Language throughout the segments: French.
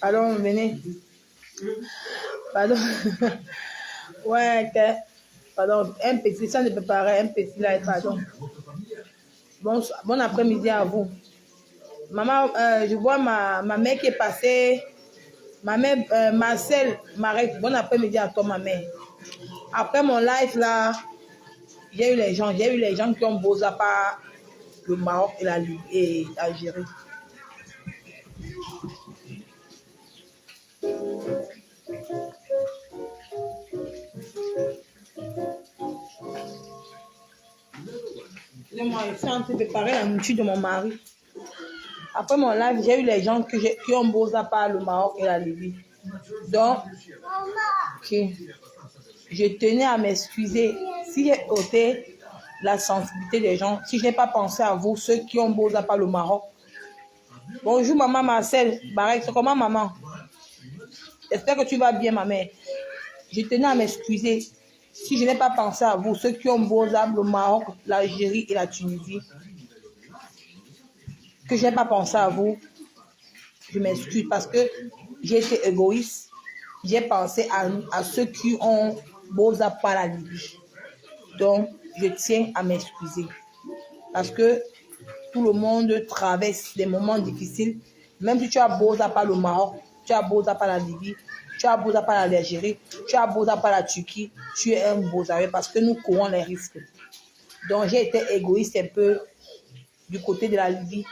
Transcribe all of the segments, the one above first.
Pardon, venez. Pardon. Ouais, pardon, un petit, ça ne peut pas un petit là, pardon. Bon après-midi à vous. Maman, je vois ma mère qui est passée. Ma mère, Marcel, Marek, bon après-midi à toi, ma mère. Après mon live là, j'ai eu les gens qui ont bossé par le Maroc et l'Algérie. Moi, je suis en train de préparer la nourriture de mon mari. Après mon live, j'ai eu les gens qui ont bossé par le Maroc et la Libye. Donc, je tenais à m'excuser si j'ai ôté la sensibilité des gens, si je n'ai pas pensé à vous, ceux qui ont bossé par le Maroc. Bonjour maman Marcel, Barek, c'est comment maman? J'espère que tu vas bien ma mère. Je tenais à m'excuser si je n'ai pas pensé à vous, ceux qui ont bossé le Maroc, l'Algérie et la Tunisie. Que je n'ai pas pensé à vous, je m'excuse parce que j'ai été égoïste. J'ai pensé à ceux qui ont bossé par la Libye. Donc, je tiens à m'excuser. Parce que tout le monde traverse des moments difficiles. Même si tu as bossé par le Maroc, tu as bossé par la Libye, tu as bossé par l'Algérie, tu as bossé par la Turquie, tu es un bosseur parce que nous courons les risques. Donc, j'ai été égoïste un peu du côté de la Libye.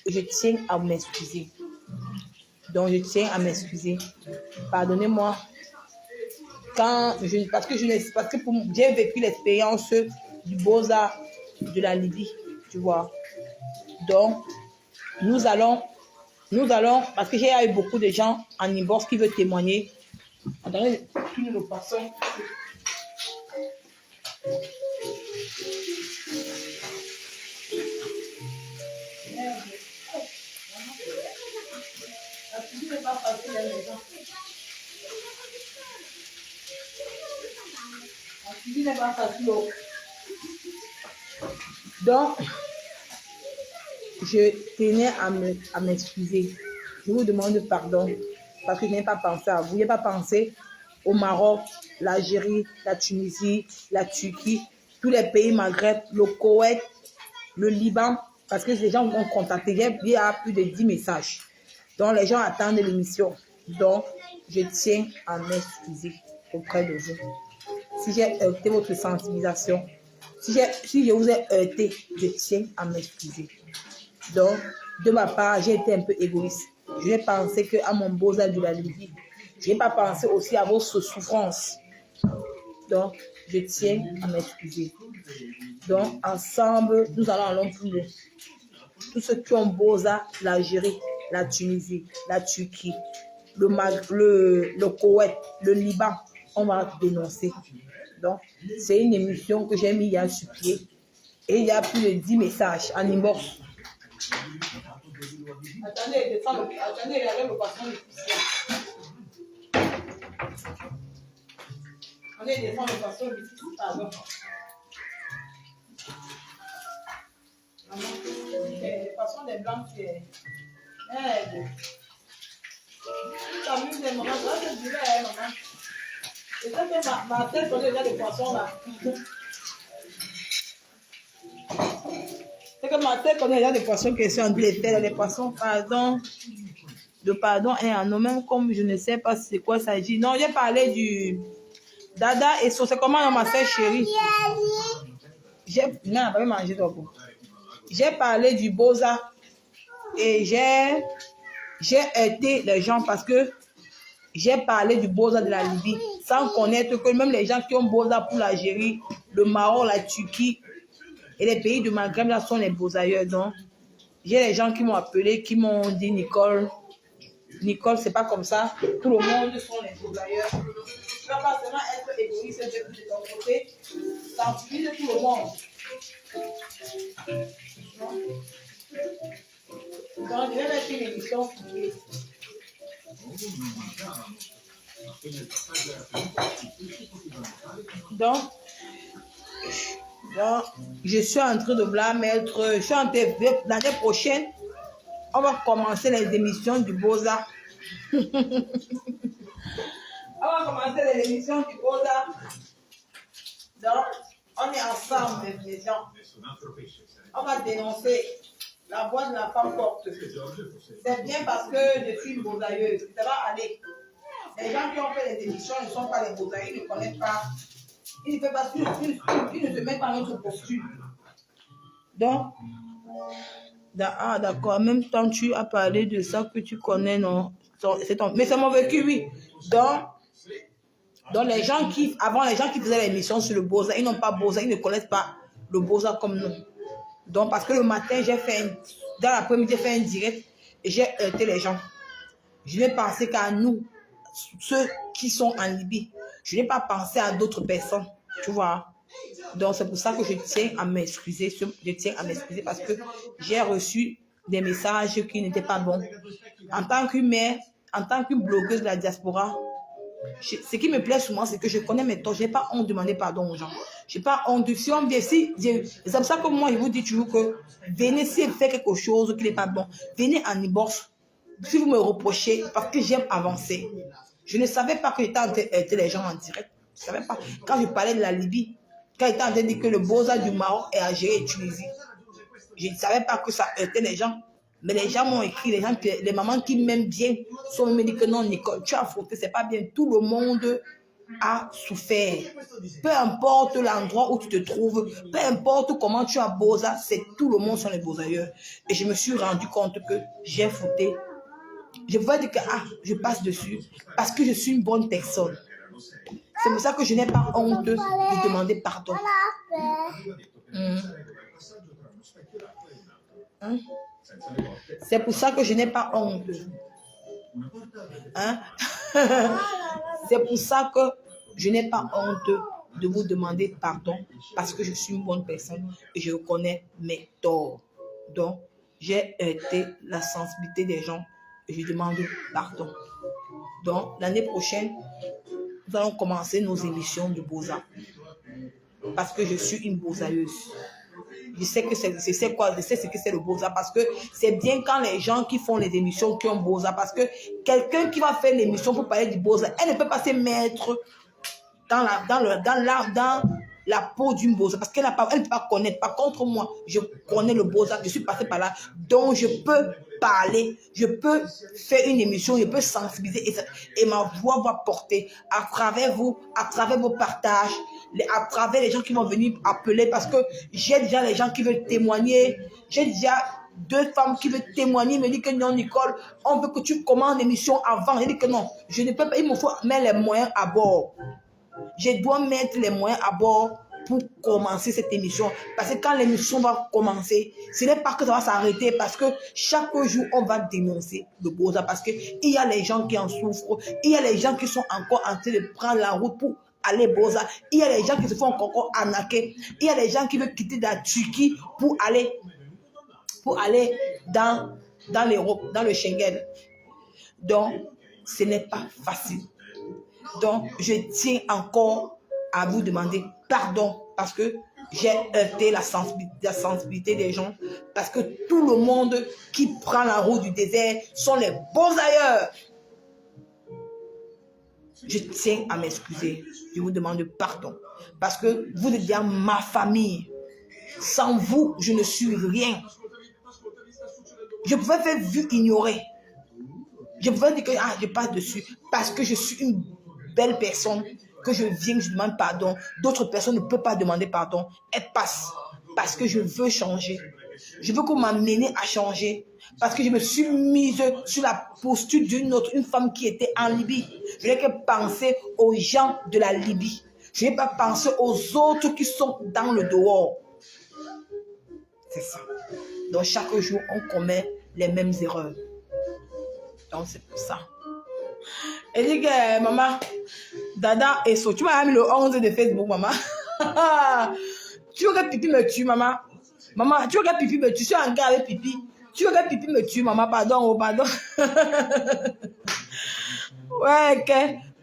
Je tiens à m'excuser. Donc, je tiens à m'excuser. Pardonnez-moi. Parce que j'ai vécu l'expérience du Beaux-Arts de la Libye, tu vois. Donc, nous allons, parce que j'ai eu beaucoup de gens en inbox qui veulent témoigner. Attendez, tourne le poisson. La cuisine n'est pas facile, les gens. La cuisine n'est pas facile. Donc, je tenais à m'excuser. Je vous demande pardon parce que je n'ai pas pensé à vous. Je n'ai pas pensé au Maroc, l'Algérie, la Tunisie, la Turquie, tous les pays Maghreb, le Koweït, le Liban, parce que les gens m'ont contacté. Il y a plus de 10 messages. Donc, les gens attendent l'émission. Donc, je tiens à m'excuser auprès de vous. Si j'ai heurté votre sensibilisation, si je vous ai heurté, je tiens à m'excuser. Donc, de ma part, j'ai été un peu égoïste. Je n'ai pensé qu'à mon beau-âge de la Libye. Je n'ai pas pensé aussi à vos souffrances. Donc, je tiens à m'excuser. Donc, ensemble, nous allons plus loin. Tous ceux qui ont beau-âge, l'Algérie, la Tunisie, la Turquie, le Koweït, le Liban, on va dénoncer. Donc, c'est une émission que j'ai mis hier sur pied. Et il y a plus de 10 messages en inbox. Attendez, il y avait le poisson de poussière. Attendez, descend le poisson de poussière. Pardon. Le poisson des blancs, c'est... Tu t'amuses des moments, ça c'est du lait, maman. Et ça que ma tête connaît déjà des poissons là. C'est que ma tête connaît déjà des poissons qui sont en train des poissons, pardon. De pardon et en nom, même comme je ne sais pas c'est quoi ça dit. Non, j'ai parlé du dada et sauce. C'est comment ma soeur chérie? Non, pas manger toi. J'ai parlé du Boza et j'ai aidé les gens parce que j'ai parlé du Boza de la Libye sans connaître que même les gens qui ont Boza pour l'Algérie, le Maroc, la Turquie, Et les pays de Maghreb, là, sont les beaux ailleurs. Donc, j'ai les gens qui m'ont appelé, qui m'ont dit, Nicole, c'est pas comme ça. Tout le monde sont les beaux ailleurs. Tu ne vas pas seulement être égoïste de ton côté, sensibiliser tout le monde. Donc, je vais mettre une émission. Donc, je suis en train de la mettre. Je suis en train l'année prochaine, on va commencer les émissions du Beaux-Arts. On va commencer les émissions du Beaux-Arts. Donc, on est ensemble, les gens. On va dénoncer la voix de la femme forte. C'est bien parce que je suis une beausailleuse. Ça va aller. Les gens qui ont fait les émissions ne sont pas les beausailleux, ils ne connaissent pas. Ils ne se mettent pas dans notre posture. Donc, d'accord. En même temps, tu as parlé de ça que tu connais, non? Mais c'est mon vécu, oui. Donc les gens qui faisaient l'émission sur le Beaux-Arts, ils n'ont pas Beaux-Arts, ils ne connaissent pas le Beaux-Arts comme nous. Donc, parce que le matin, dans l'après-midi, j'ai fait un direct et j'ai heurté les gens. Je n'ai pensé qu'à nous, ceux qui sont en Libye. Je n'ai pas pensé à d'autres personnes, tu vois. Donc, c'est pour ça que je tiens à m'excuser. Je tiens à m'excuser parce que j'ai reçu des messages qui n'étaient pas bons. En tant qu'une mère, en tant qu'une blogueuse de la diaspora, ce qui me plaît souvent, c'est que je connais mes torts. Je n'ai pas honte de demander pardon aux gens. Je n'ai pas honte. Si on vient, c'est comme ça que moi, je vous dis toujours que venez, si vous faites quelque chose qui n'est pas bon, venez en inbox. Si vous me reprochez, parce que j'aime avancer. Je ne savais pas que j'étais en train d'aider les gens en direct. Je ne savais pas. Quand je parlais de la Libye, quand j'étais en train de dire que le Beaux-Arts du Maroc est Algérie et Tunisie, je ne savais pas que ça heurtait les gens. Mais les gens m'ont écrit, les mamans qui m'aiment bien, sont me dit que non, Nicole, tu as fauté, c'est pas bien. Tout le monde a souffert. Peu importe l'endroit où tu te trouves, peu importe comment tu as Beaux-Arts, c'est tout le monde sont les Beaux-Ailleurs. Et je me suis rendu compte que j'ai fauté. Je pouvais dire que je passe dessus parce que je suis une bonne personne. C'est pour ça que je n'ai pas honte de demander pardon. C'est pour ça que je n'ai pas honte. C'est pour ça que je n'ai pas honte de vous demander pardon parce que je suis une bonne personne et je reconnais mes torts. Donc, j'ai été la sensibilité des gens et je demande pardon. Donc, l'année prochaine, nous allons commencer nos émissions de Beaux-Arts parce que je suis une beausailleuse. Je sais ce que c'est le Beaux-Arts parce que c'est bien quand les gens qui font les émissions qui ont Beaux-Arts parce que quelqu'un qui va faire l'émission pour parler du Beaux-Arts, elle ne peut pas se mettre dans la peau d'une Beaux-Arts parce qu'elle ne peut pas connaître. Par contre, moi, je connais le Beaux-Arts, je suis passée par là, donc je peux parler, je peux faire une émission, je peux sensibiliser et ma voix va porter à travers vous, à travers vos partages, à travers les gens qui vont venir appeler parce que j'ai déjà les gens qui veulent témoigner, j'ai déjà 2 femmes qui veulent témoigner, me disent que non, Nicole, on veut que tu commandes l'émission avant. J'ai dit que non, je ne peux pas, il me faut mettre les moyens à bord. Je dois mettre les moyens à bord pour commencer cette émission. Parce que quand l'émission va commencer, ce n'est pas que ça va s'arrêter parce que chaque jour, on va dénoncer le Beaux-Arts parce qu'il y a les gens qui en souffrent, il y a les gens qui sont encore en train de prendre la route pour aller Beaux-Arts, il y a les gens qui se font encore arnaquer, il y a les gens qui veulent quitter la Turquie pour aller dans l'Europe, dans le Schengen. Donc, ce n'est pas facile. Donc, je tiens encore à vous demander pardon parce que j'ai heurté la sensibilité des gens. Parce que tout le monde qui prend la route du désert sont les Beaux-Ailleurs. Je tiens à m'excuser. Je vous demande pardon. Parce que vous êtes bien ma famille. Sans vous, je ne suis rien. Je pouvais faire vue ignorer. Je pouvais dire que je passe dessus parce que je suis une belle personne, que je viens, je demande pardon. D'autres personnes ne peuvent pas demander pardon. Elles passent parce que je veux changer. Je veux qu'on m'amène à changer. Parce que je me suis mise sur la posture une femme qui était en Libye. Je n'ai que penser aux gens de la Libye. Je n'ai pas pensé aux autres qui sont dans le dehors. C'est ça. Donc, chaque jour, on commet les mêmes erreurs. Donc, c'est pour ça. Elle dit que, maman, Dada et So, tu m'as mis le 11 de Facebook, maman. Tu veux que Pipi me tue, maman? Maman, tu veux que Pipi me tue? Je suis en gars avec Pipi. Tu veux que Pipi me tue, maman? Pardon, oh, pardon. Ouais, ok.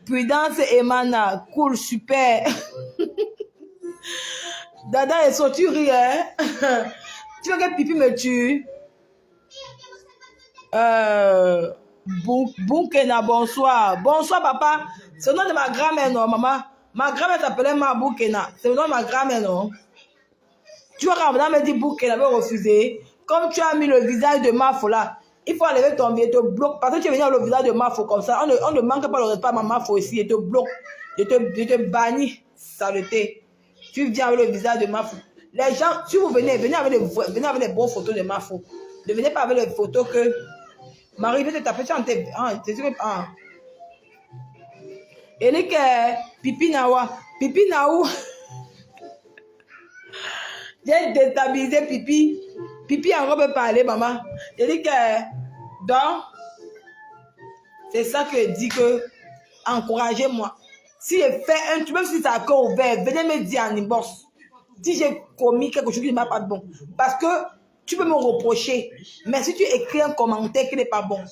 Prudence et Emana. Cool, super. Dada et So, tu ris, hein? Tu veux que Pipi me tue? Boukena, bonsoir. Bonsoir, papa. C'est le nom de ma grand-mère, non, maman? Ma grand-mère s'appelait Ma Boukena. C'est le nom de ma grand-mère, non? Tu vois, quand madame me dit Boukena avait refusé. Comme tu as mis le visage de Mafo là, il faut enlever ton billet, te bloque. Parce que tu es venu avec le visage de Mafo comme ça. On ne manque pas le respect à ma Mafo ici. Il te bloque. Je te bannis. Saleté. Tu viens avec le visage de Mafo. Les gens, si vous venez avec les bonnes photos de Mafo. Ne venez pas avec les photos que Marie veut te taper sur tes. Et dit que Pipi Nawa. Pipi Naou. J'ai déstabilisé Pipi. Pipi encore peut parler, maman. Je dis que, donc, c'est ça que dit que, encouragez-moi. Si je fais un truc, même si c'est encore ouvert, venez me dire en inbox. Si j'ai commis quelque chose qui n'est pas bon. Parce que tu peux me reprocher. Mais si tu écris un commentaire qui n'est pas bon,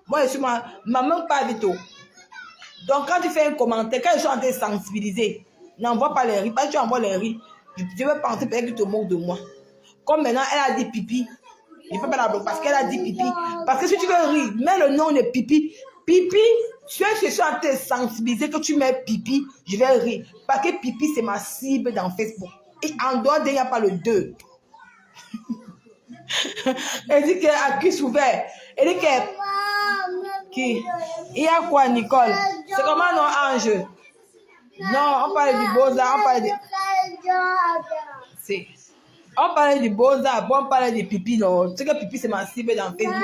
moi, je suis maman pas vite. Donc, quand tu fais un commentaire, quand je suis en train de sensibiliser, n'envoie pas les riz. Parce que tu envoies les riz, je vais penser peut-être que tu te moques de moi. Comme maintenant, elle a dit pipi. Je ne peux pas la bloquer parce qu'elle a dit pipi. Parce que si tu veux rire, mets le nom de pipi. Pipi, si je suis en train de sensibiliser que tu mets pipi, je vais rire. Parce que pipi, c'est ma cible dans Facebook. Et en dehors d'elle, il n'y a pas le 2. Elle dit qu'elle a cuisse ouvert. Elle dit qu'elle... Qui? Il y a quoi, Nicole? C'est comment, non, Ange? Non, on parle du beau-arts, on parle de... C'est... On parlait du beaux-arts, on parlait de pipi, non. Tu sais que pipi, c'est ma cible dans Facebook.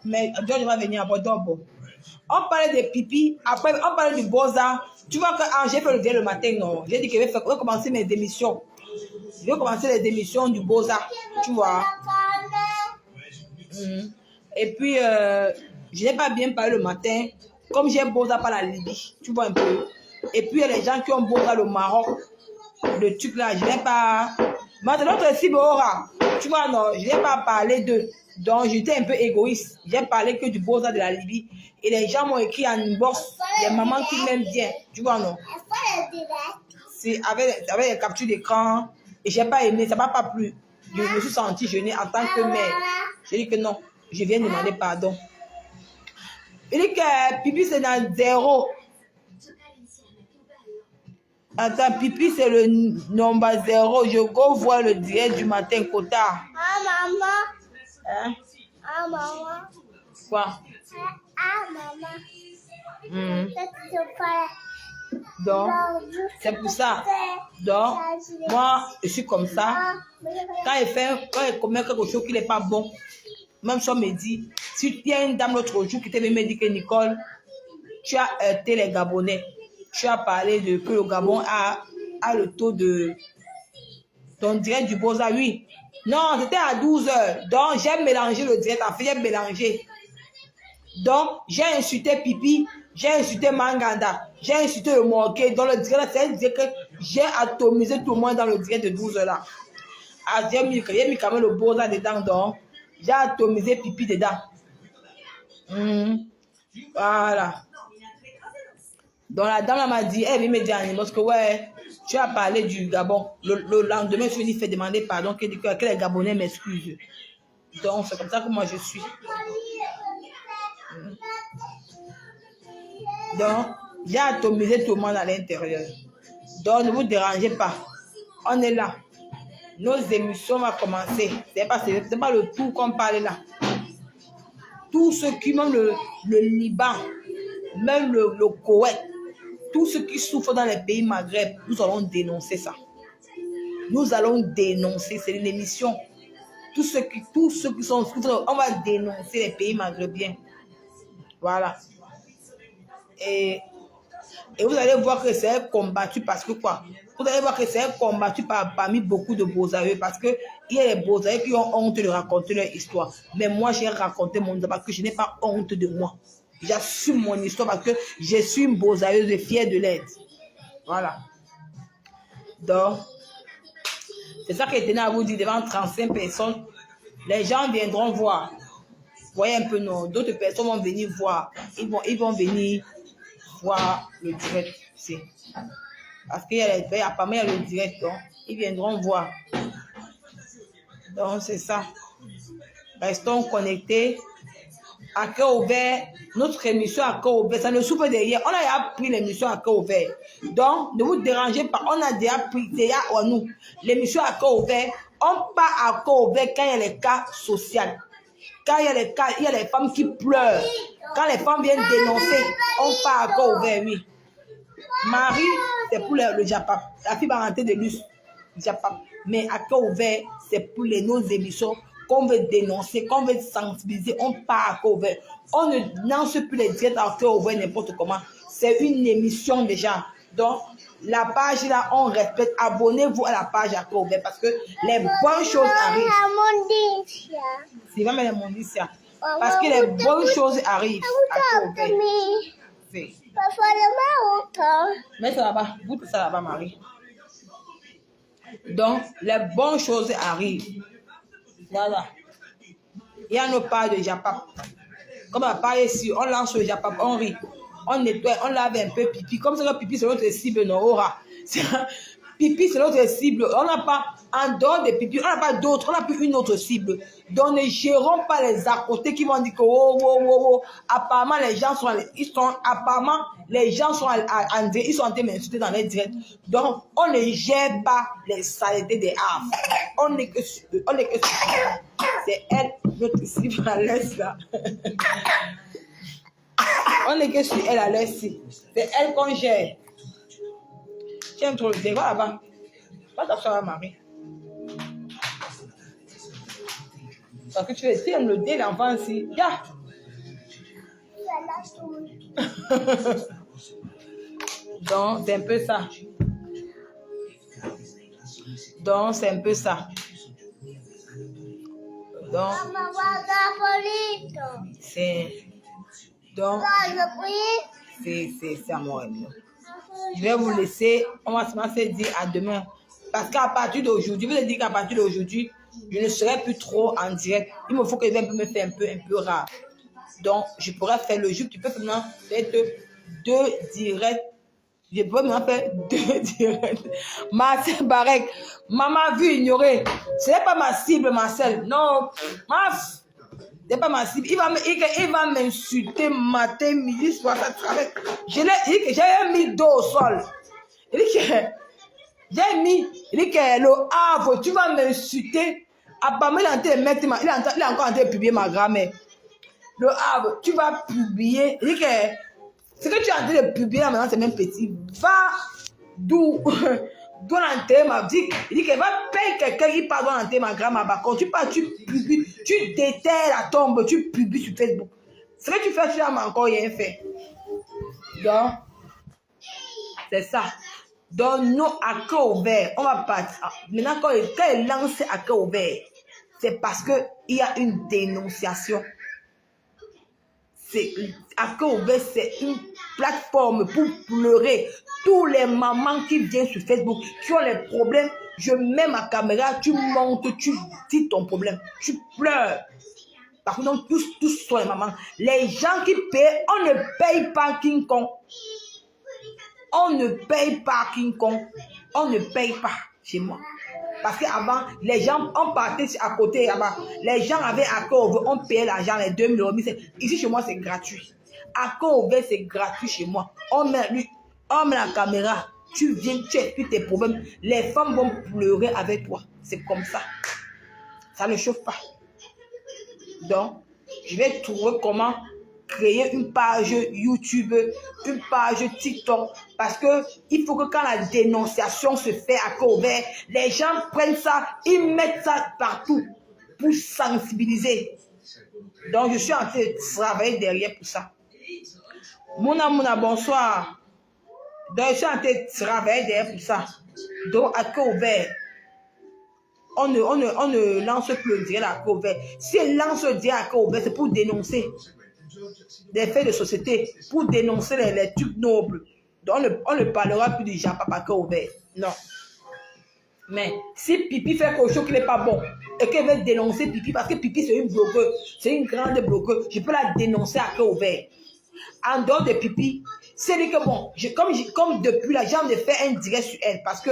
Mais George va venir à Bordeaux. On parlait de pipi, après on parlait du beaux-arts. Tu vois que j'ai fait le dîner le matin, non. J'ai dit que je vais commencer mes émissions. Je vais commencer les émissions du beaux-arts, tu vois. Et puis, je n'ai pas bien parlé le matin. Comme j'ai beaux-arts par la Libye, tu vois un peu. Et puis, il y a les gens qui ont beaux-arts le Maroc. Le truc là, je n'ai pas... Maintenant, notre cible aura. Tu vois, non, je n'ai pas parlé d'eux. Donc, j'étais un peu égoïste. J'ai parlé que du beaux-arts de la Libye. Et les gens m'ont écrit en inbox, les mamans qui m'aiment bien. Tu vois, non? C'est avec les captures d'écran. Et je n'ai pas aimé, ça ne m'a pas plu. Je me suis sentie gênée en tant que mère. J'ai dit que non, je viens demander pardon. Il dit que pipi, c'est dans 0. Attends, pipi, c'est le nombre 0. Je go voir le direct du matin, Kota. Ah, maman. Hein? Ah, maman. Quoi? Ah, maman. Donc, c'est pour ça. Donc, moi, je suis comme ça. Quand elle commet quelque chose qui n'est pas bon, même si on me dit, si il y a une dame l'autre jour qui t'avait dit que Nicole, tu as heurté les Gabonais. Tu as parlé de que le Gabon a le taux de... ton direct du Beaux-Arts, oui. Non, c'était à 12 h. Donc, j'ai mélangé le direct. En fait, j'ai mélangé. Donc, j'ai insulté Pipi, j'ai insulté Manganda, j'ai insulté le Morquet. Dans le direct, c'est-à-dire que j'ai atomisé tout le monde dans le direct de 12 h là. Ah, j'ai mis quand même le Beaux-Arts dedans, donc j'ai atomisé Pipi dedans. Voilà. Donc la dame m'a dit, elle vient me dire parce que ouais, tu as parlé du Gabon. Le lendemain, je suis venu faire demander pardon, que les Gabonais m'excusent. Donc c'est comme ça que moi je suis. Donc, j'ai atomisé tout le monde à l'intérieur. Donc ne vous dérangez pas. On est là. Nos émissions vont commencer. C'est pas le tout qu'on parle là. Tous ceux qui, même le Liban, même le Koweït, tous ceux qui souffrent dans les pays Maghreb, nous allons dénoncer ça. Nous allons dénoncer, c'est une émission. Tous ceux qui sont souffrants, on va dénoncer les pays maghrébiens. Voilà. Et Et vous allez voir que c'est combattu parce que quoi? Vous allez voir que c'est combattu parmi beaucoup de beaux-aïeux parce qu'il y a les beaux-aïeux qui ont honte de raconter leur histoire. Mais moi, j'ai raconté mon histoire parce que je n'ai pas honte de moi. J'assume mon histoire parce que je suis une beaux-aïeuse fière de l'aide. Voilà. Donc, c'est ça que je tenais à vous dire devant 35 personnes. Les gens viendront voir. Vous voyez un peu, non? D'autres personnes vont venir voir. Ils vont venir voir le direct. Parce qu'il y a pas mal le direct. Donc, ils viendront voir. Donc, c'est ça. Restons connectés. À cœur ouvert, notre émission à cœur ouvert, ça ne souffre derrière. On a déjà pris l'émission à cœur ouvert. Donc, ne vous dérangez pas. On a déjà pris, nous, l'émission à cœur ouvert. On part à cœur ouvert quand il y a les cas sociaux. Quand il y a les cas, il y a les femmes qui pleurent. Quand les femmes viennent dénoncer, on part à cœur ouvert, oui. Marie, c'est pour le Japap. La fille va rentrer de l'us, Japap. Mais à cœur ouvert, c'est pour nos émissions qu'on veut dénoncer, qu'on veut sensibiliser. On part à cœur ouvert. On ne lance plus les directs à cœur ouvert n'importe comment. C'est une émission déjà. Donc, la page là, on respecte. Abonnez-vous à la page à cœur ouvert parce que les bonnes choses arrivent. C'est vraiment les mondicia. Parce que les bonnes choses arrivent à cœur ouvert. Mais ça là-bas, vous ça là-bas, Marie. Donc, les bonnes choses arrivent. Voilà. Il y a nos pages de Japap. Comme on parle ici, on lance le Japap, on rit, on nettoie, on lave un peu pipi. Comme ça, le pipi, c'est notre cible, non, aura. Pipi, c'est notre cible. On n'a pas, en dehors des pipi, on n'a pas d'autre, on n'a plus une autre cible. Donc, ne gérons pas les à côté qui vont dire que, apparemment, les gens sont, apparemment, les gens sont ils sont en train de m'insulter dans les directs. Donc, on ne gère pas les saletés des arbres. On n'est que sur c'est elle, notre cible à l'est là. On n'est que sur elle à l'est. C'est elle qu'on gère. Tiens, trop le dé, va là-bas. Va t'asseoir à Marie. Parce que tu aimes le dé, l'enfant ici. Ya! Donc, c'est un peu ça. Donc, c'est un peu ça. Donc, c'est... Donc, c'est à moi. Je vais vous laisser. On va se dire à demain. Parce qu'à partir d'aujourd'hui, je vous ai dit qu'à partir d'aujourd'hui, je ne serai plus trop en direct. Il me faut que je me fasse un peu rare. Donc, je pourrais faire le jour. Tu peux maintenant faire 2 directs. Je peux maintenant faire 2 directs. Marcel Barek, maman vu ignorer. Ce n'est pas ma cible, Marcel. Non, c'est pas ma cible. Il va m'insulter matin, midi, soir, ça travaille. J'ai mis dos au sol. Il dit que j'ai mis, il dit que le havre, tu vas m'insulter. Apparemment, il est encore en train de publier ma grand-mère. Le havre, tu vas publier. Il dit que ce que tu es en train de publier là maintenant, c'est même petit. Va d'où l'enterrer ma vie. Il dit qu'elle va payer quelqu'un qui part dans l'enterrer ma grand-mère. Quand tu pars, tu publies, tu déterres la tombe, tu publies sur Facebook. Ce que tu fais, tu n'as encore rien fait. Donc, c'est ça. Donc, nous, à cœur ouvert, on va partir. Maintenant, quand elle lance à cœur ouvert, c'est parce qu'il y a une dénonciation. À cœur ouvert, c'est une plateforme pour pleurer. Tous les mamans qui viennent sur Facebook, qui ont les problèmes, je mets ma caméra, tu montes, tu dis ton problème, tu pleures. Par contre, tous sont les mamans. Les gens qui payent, on ne paye pas King Kong. On ne paye pas King Kong. On ne paye pas chez moi. Parce qu'avant, les gens, on partait à côté là-bas. Les gens avaient à cœur ouvert, on payait l'argent, les 2 000 €. Ici, chez moi, c'est gratuit. À cœur ouvert, c'est gratuit chez moi. On met la caméra. Tu viens, tu expliques tes problèmes. Les femmes vont pleurer avec toi. C'est comme ça. Ça ne chauffe pas. Donc, je vais trouver comment créer une page YouTube, une page TikTok, parce que il faut que quand la dénonciation se fait à cœur ouvert, les gens prennent ça, ils mettent ça partout pour sensibiliser. Donc, je suis en train de travailler derrière pour ça. Mouna, bonsoir. Donc, je suis en train de travailler derrière pour ça. Donc, à cœur ouvert, on ne lance plus le direct à cœur ouvert. Si elle lance le direct à cœur ouvert, c'est pour dénoncer des faits de société, pour dénoncer les trucs nobles. Donc, on ne parlera plus du Japon à cœur ouvert. Non. Mais si Pipi fait quelque chose qui n'est pas bon et qu'elle veut dénoncer Pipi, parce que Pipi c'est une blogueuse, c'est une grande blogueuse, je peux la dénoncer à cœur ouvert. En dehors de Pipi, c'est dit que bon, comme depuis là, j'ai envie de faire un direct sur elle parce que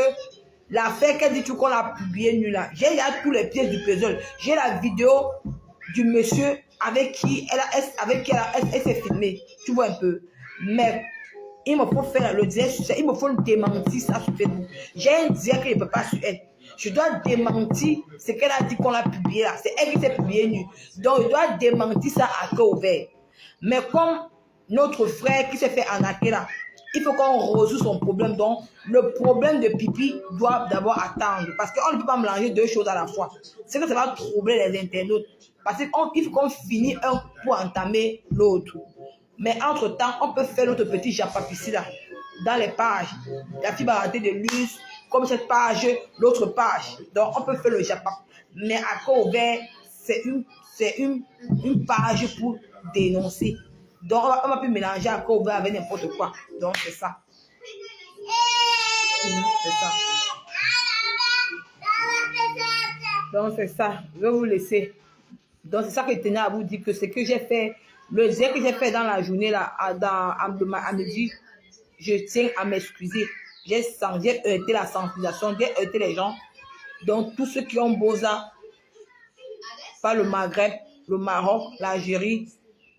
l'affaire qu'elle dit tout qu'on a publié nu là, j'ai là tous les pièces du puzzle. J'ai la vidéo du monsieur avec qui elle s'est filmée. Tu vois un peu. Mais il me faut faire le direct sur ça. Il me faut le démentir ça sur Facebook. J'ai un direct que je ne peux pas sur elle. Je dois démentir ce qu'elle a dit qu'on a publié là. C'est elle qui s'est publiée nue. Donc je dois démentir ça à cœur ouvert. Mais comme notre frère qui s'est fait arnaquer là, il faut qu'on résout son problème. Donc, le problème de Pipi doit d'abord attendre. Parce qu'on ne peut pas mélanger deux choses à la fois. C'est que ça va troubler les internautes. Parce qu'il faut qu'on finisse un pour entamer l'autre. Mais entre-temps, on peut faire notre petit japapici là, dans les pages. La fille va rater de luxe, comme cette page, l'autre page. Donc, on peut faire le japap. Mais à cœur ouvert, c'est une page pour dénoncer. Donc, on va plus mélanger à cœur ouvert avec n'importe quoi. Donc, c'est ça. C'est ça. Donc, c'est ça. Je vais vous laisser. Donc, c'est ça que je tenais à vous dire que ce que j'ai fait, le direct que j'ai fait dans la journée, là, à midi, je tiens à m'excuser. J'ai heurté la sensibilisation, j'ai heurté les gens. Donc, tous ceux qui ont Boza, pas le Maghreb, le Maroc, l'Algérie,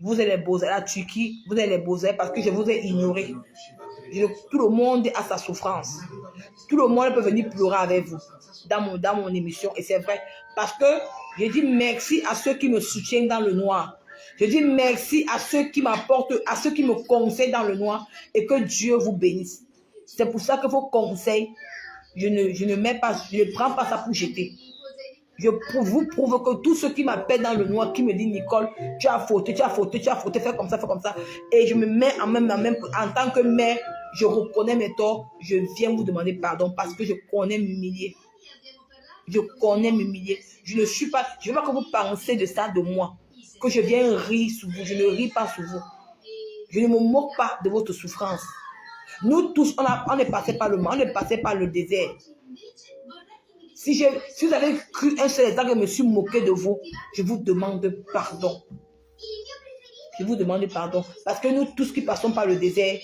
vous êtes les Boza, la Turquie, vous êtes les Boza parce que je vous ai ignoré. Tout le monde a sa souffrance. Tout le monde peut venir pleurer avec vous dans mon émission. Et c'est vrai. Parce que je dis merci à ceux qui me soutiennent dans le noir. Je dis merci à ceux qui m'apportent, à ceux qui me conseillent dans le noir. Et que Dieu vous bénisse. C'est pour ça que vos conseils, je ne prends pas ça pour jeter. Je vous prouve que tous ceux qui m'appellent dans le noir, qui me disent Nicole, tu as fauté, fais comme ça, fais comme ça. Et je me mets en tant que mère, je reconnais mes torts, je viens vous demander pardon parce que je connais m'humilier. Je connais m'humilier. Je ne veux pas que vous pensez de ça de moi, que je viens rire sur vous. Je ne ris pas sur vous. Je ne me moque pas de votre souffrance. Nous tous, on est passé par le mal, on est passé par le désert. Si vous avez cru un seul instant que je me suis moqué de vous, je vous demande pardon. Je vous demande pardon. Parce que nous tous qui passons par le désert,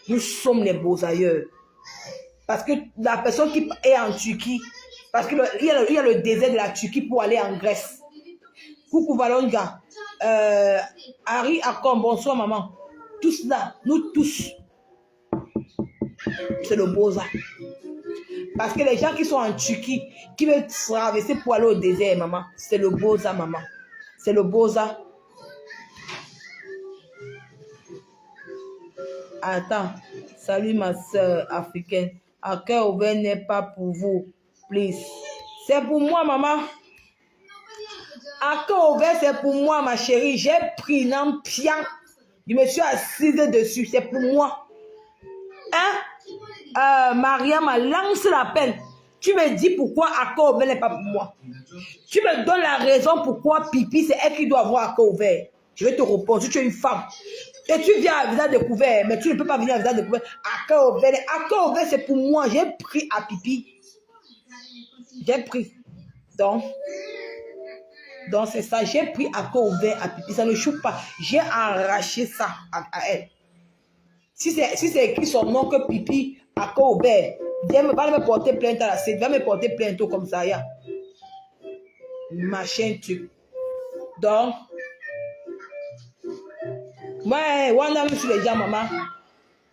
nous sommes les beaux ailleurs. Parce que la personne qui est en Turquie, parce qu'il y a le désert de la Turquie pour aller en Grèce. Coucou Valonga. Harry Akon, bonsoir maman. Tous là, nous tous, c'est le Boza. Parce que les gens qui sont en Turquie, qui veulent traverser pour aller au désert, maman, c'est le Boza, maman. C'est le Boza. Attends, salut ma soeur africaine. À cœur ouvert n'est pas pour vous, please. C'est pour moi, maman. À cœur ouvert, c'est pour moi, ma chérie. J'ai pris un pian. Je me suis assise dessus. C'est pour moi. Hein? Mariam, lance l'appel. Tu me dis pourquoi à cœur ouvert n'est pas pour moi. Tu me donnes la raison pourquoi Pipi, c'est elle qui doit avoir à cœur ouvert. Je vais te répondre. Si tu es une femme. Et tu viens à visage découvert, mais tu ne peux pas venir à visage découvert. À cœur ouvert. À cœur ouvert, c'est pour moi. J'ai pris à Pipi. J'ai pris. Donc c'est ça. J'ai pris à cœur ouvert à Pipi. Ça ne choque pas. J'ai arraché ça à elle. Si c'est écrit son nom que Pipi à cœur ouvert, va me porter plainte à la CED. Va me porter plainte comme ça. Ya. Machin tu. Donc, ouais, on a mis sur les gens, maman.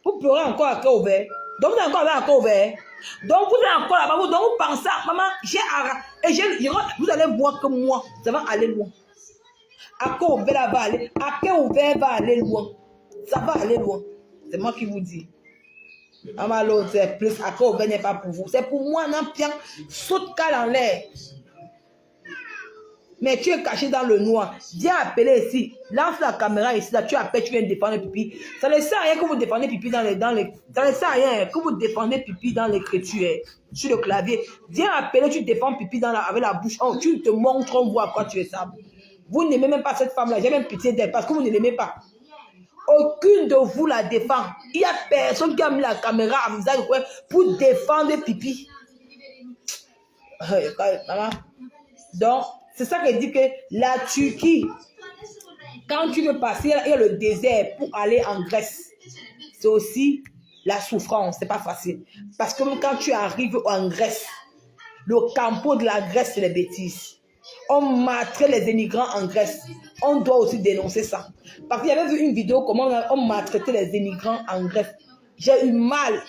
Vous pleurez encore à cœur ouvert. Donc, vous êtes encore à cœur ouvert. Donc, vous êtes encore là-bas. Donc, vous pensez, maman, j'ai arraché. Et vous allez voir que moi, ça va aller loin. À cœur ouvert, va aller. À cœur ouvert, va aller loin. Ça va aller loin. C'est moi qui vous dis. Maman, l'autre, c'est plus. À cœur ouvert n'est pas pour vous. C'est pour moi, non, bien. Saute cal en l'air. Mais tu es caché dans le noir. Viens appeler ici. Lance la caméra ici. Là, tu appelles, tu viens défendre pipi. Ça ne sert à rien que vous défendez pipi dans les... Ça ne sert à rien que vous défendez pipi dans l'écriture. Sur le clavier. Viens appeler, tu défends pipi avec la bouche. Oh, tu te montres, on voit à quoi tu es ça. Vous n'aimez même pas cette femme-là. J'ai même pitié d'elle parce que vous ne l'aimez pas. Aucune de vous la défend. Il n'y a personne qui a mis la caméra à visage pour défendre pipi. Maman. Donc, c'est ça qu'elle dit que la Turquie, quand tu veux passer, il y a le désert pour aller en Grèce. C'est aussi la souffrance, c'est pas facile. Parce que même quand tu arrives en Grèce, le campo de la Grèce, c'est les bêtises. On maltraite les immigrants en Grèce. On doit aussi dénoncer ça. Parce qu'il y avait vu une vidéo comment on maltraitait les immigrants en Grèce. J'ai eu mal.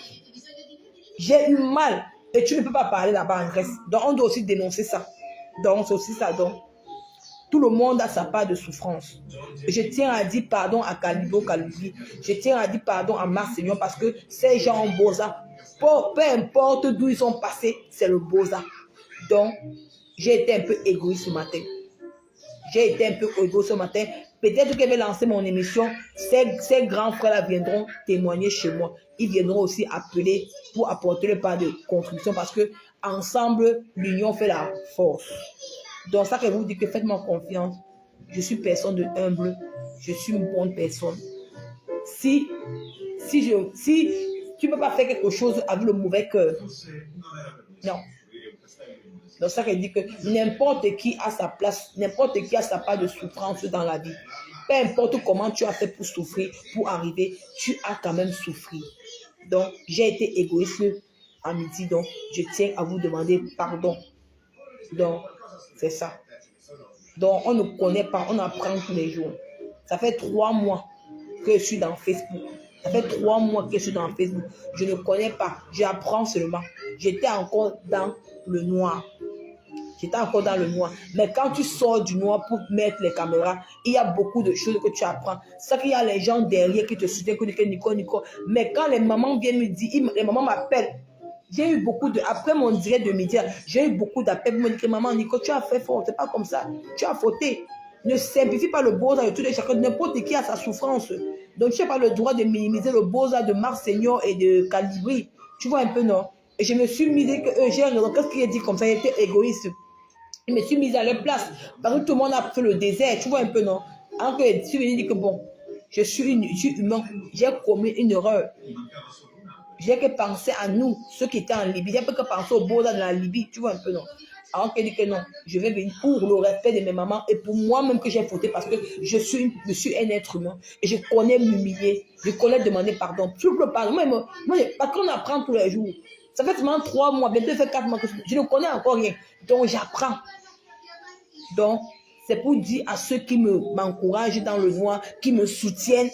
J'ai eu mal. Et tu ne peux pas parler là-bas en Grèce. Donc on doit aussi dénoncer ça. Donc c'est aussi ça. Donc tout le monde a sa part de souffrance. Et je tiens à dire pardon à Calibo Calibri. Je tiens à dire pardon à Marseillon parce que ces gens ont Boza. Peu importe d'où ils sont passés, c'est le Boza. Donc j'ai été un peu égoïste ce matin. J'ai été un peu égoïste ce matin. Peut-être que je vais lancer mon émission. Ces grands frères-là viendront témoigner chez moi. Ils viendront aussi appeler pour apporter le pas de contribution parce que ensemble, l'union fait la force. Donc ça que je vous dis que faites-moi confiance. Je suis personne de humble. Je suis une bonne personne. Si tu ne peux pas faire quelque chose avec le mauvais cœur, non. Donc ça qui dit que n'importe qui a sa place, n'importe qui a sa part de souffrance dans la vie. Peu importe comment tu as fait pour souffrir, pour arriver, tu as quand même souffert. Donc j'ai été égoïste à midi, donc je tiens à vous demander pardon. Donc c'est ça. Donc on ne connaît pas, on apprend tous les jours. Ça fait 3 mois que je suis dans Facebook. Ça fait 3 mois que je suis dans Facebook. Je ne connais pas, j'apprends seulement. J'étais encore dans le noir. J'étais encore dans le noir. Mais quand tu sors du noir pour mettre les caméras, il y a beaucoup de choses que tu apprends. C'est ça qu'il y a les gens derrière qui te soutiennent, qui disent Nico. Mais quand les mamans viennent me dire, les mamans m'appellent. J'ai eu beaucoup de... Après mon direct de midi, j'ai eu beaucoup d'appels pour me dire, maman, Nico, tu as fait fort. C'est pas comme ça. Tu as fauté. Ne simplifie pas le beau-art de tous les chacun. N'importe qui a sa souffrance. Donc, tu n'as pas le droit de minimiser le beau-art de Marseillon et de Calibri. Tu vois un peu, non? Et je me suis mis que Eugène, qu'est-ce qu'il a dit comme ça? Il était égoïste. Je me suis mise à leur place. Parce que tout le monde a fait le désert. Tu vois un peu, non? Alors que je suis venue dire que bon, je suis humain. J'ai commis une erreur. J'ai que penser à nous, ceux qui étaient en Libye. J'ai pas que penser aux beaux-arts de la Libye. Tu vois un peu, non? Alors qu'elle dit que non, je vais venir pour le respect de mes mamans et pour moi-même que j'ai fauté parce que je suis un être humain et je connais m'humilier, je connais demander pardon. Sur le pardon, moi, parce qu'on apprend tous les jours. Ça fait seulement 3 mois, bientôt ça fait 4 mois que je ne connais encore rien. Donc j'apprends. Donc c'est pour dire à ceux qui m'encouragent dans le noir, qui me soutiennent,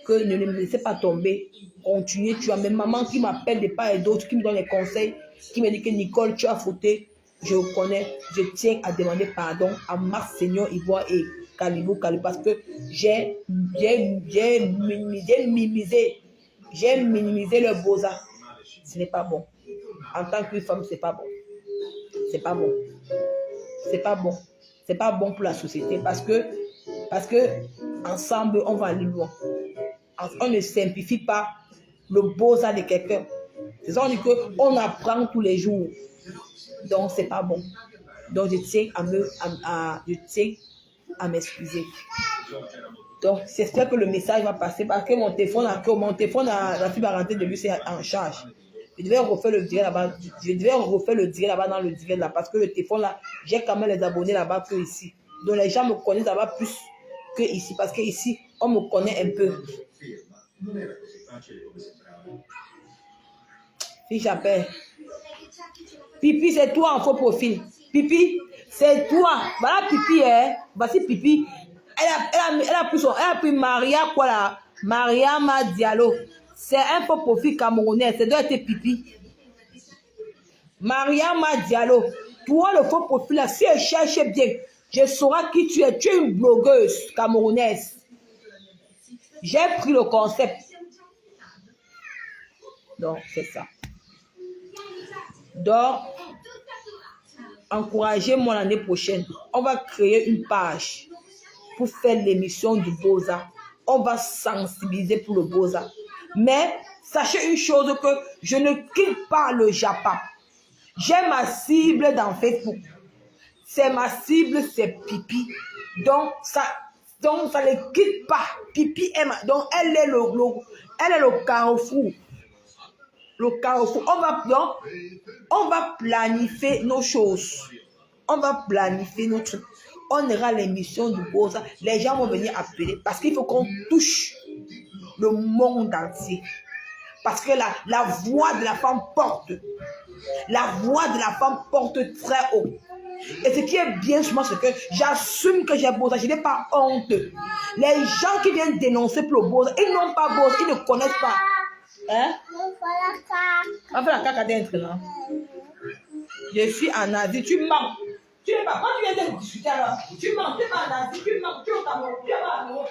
que ne me laissez pas tomber. Continuez, tu as mes mamans qui m'appellent de part et d'autre, qui me donnent les conseils, qui me disent que Nicole, tu as fauté. Je reconnais, je tiens à demander pardon à Marseillon, Ivoire et Calibo, parce que j'ai minimisé le beaux-arts. Ce n'est pas bon. En tant que femme, c'est pas bon. C'est pas bon. C'est pas bon. C'est pas bon pour la société parce que ensemble, on va aller loin. On ne simplifie pas le beaux-arts de quelqu'un. C'est ça, on dit qu'on apprend tous les jours. Donc, c'est pas bon. Donc, je tiens à m'excuser. Donc, j'espère que le message va passer parce que mon téléphone, la fibre à rentrer de lui, c'est en charge. Je devais refaire le direct là-bas. Dans le direct là parce que le téléphone là, j'ai quand même les abonnés là-bas que ici. Donc, les gens me connaissent là-bas plus que ici parce que ici, on me connaît un peu. Si j'appelle Pipi, c'est toi en faux profil. Pipi, c'est toi. Voilà Pipi, hein. Voici Pipi. Elle a pris Maria quoi là. Mariama Diallo. C'est un faux profil camerounais. C'est doit être Pipi. Mariama Diallo. Toi le faux profil là, si elle cherche bien, je saurai qui tu es. Tu es une blogueuse camerounaise. J'ai pris le concept. Donc, c'est ça. Donc, encouragez-moi l'année prochaine. On va créer une page pour faire l'émission du Beaux-Arts. On va sensibiliser pour le Beaux-Arts. Mais sachez une chose que je ne quitte pas le Japon. J'ai ma cible dans Facebook. C'est ma cible, c'est Pipi. Donc ça ne quitte pas. Pipi est donc elle est le carrefour. Le carrefour. On va planifier nos choses. On va planifier nos trucs. On ira à l'émission du Beaux-Arts. Les gens vont venir appeler parce qu'il faut qu'on touche le monde entier. Parce que la voix de la femme porte. La voix de la femme porte très haut. Et ce qui est bien sur moi, c'est que j'assume que j'ai Beaux-Arts. Je n'ai pas honte. Les gens qui viennent dénoncer pour le Beaux-Arts, ils n'ont pas Beaux-Arts, ils ne connaissent pas. Hein? On fait la caca d'être là. Je suis en Asie, tu mens. Tu n'es pas, quand tu viens de discuter alors, tu mens, tu n'es pas en Asie, tu mens, tu es au Cameroun, tu n'es pas en Europe.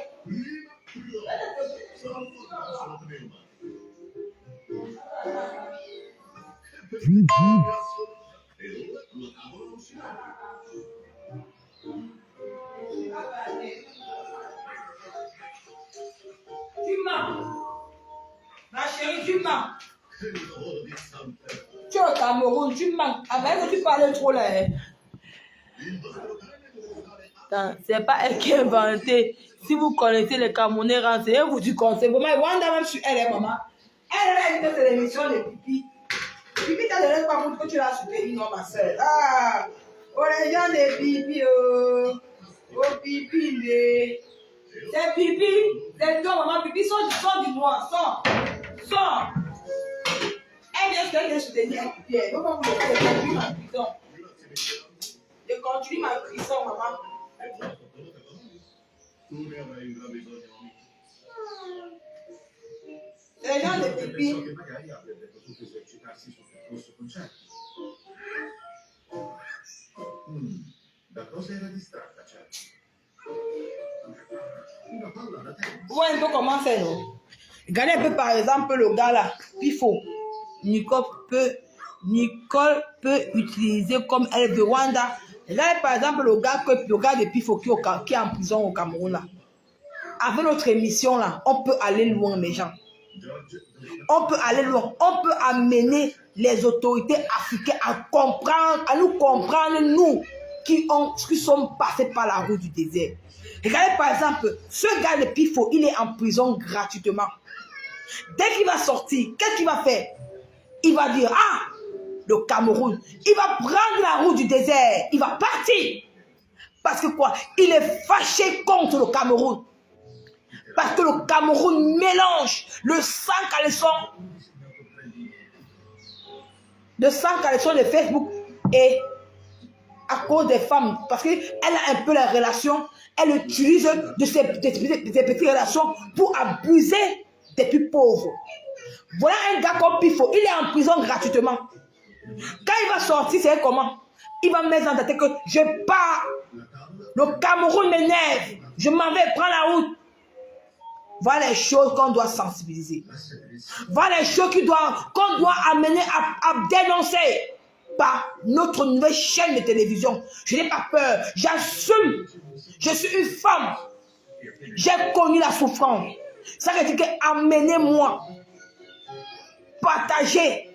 Tu mens. Ma chérie, tu mens. Tu es au Cameroun, tu mens. Avec que tu parles trop là. C'est pas elle qui a inventé. Si vous connaissez les Camerounais, renseignez-vous du conseil. Vraiment, Wanda même sur elle, maman. Elle a dit que c'est l'émission de Pipi. Pipi t'a donné pas montre que tu l'as soutenu, non, ma soeur. Ah, oh, les gens de Pipi, oh. Oh, Pipi, mais. C'est Pipi. C'est toi, maman. Pipi, sors du noir. Sors. Elle vient soutenir Pipi. Elle ne va pas vous laisser continuer ma prison. Je continue ma prison, maman. Les gens de Pipi. Ouais, un peu comment c'est, non? Regardez un peu par exemple le gars là, Pifo. Nicole peut utiliser comme elle veut. Wanda. Regardez par exemple le gars de Pifo qui est en prison au Cameroun là. Avec notre émission là, on peut aller loin, mes gens. On peut aller loin. On peut amener les autorités africaines à nous comprendre, nous qui sommes passés par la route du désert. Regardez par exemple, ce gars de Pifo, il est en prison gratuitement. Dès qu'il va sortir, qu'est-ce qu'il va faire? Il va dire, ah, le Cameroun, il va prendre la route du désert, il va partir. Parce que quoi? Il est fâché contre le Cameroun. Parce que le Cameroun mélange le sang caleçon de Facebook et à cause des femmes. Parce qu'elle a un peu la relation, elle utilise de ces petites relations pour abuser des plus pauvres. Voilà un gars comme Pifo, il est en prison gratuitement. Quand il va sortir, c'est comment? Il va mettre dans ta tête que je pars. Le Cameroun m'énerve. Je m'en vais prendre la route. Voilà les choses qu'on doit sensibiliser. Voilà les choses qu'on doit amener à dénoncer par notre nouvelle chaîne de télévision. Je n'ai pas peur. J'assume. Je suis une femme. J'ai connu la souffrance. Ça veut dire que amenez-moi. Partagez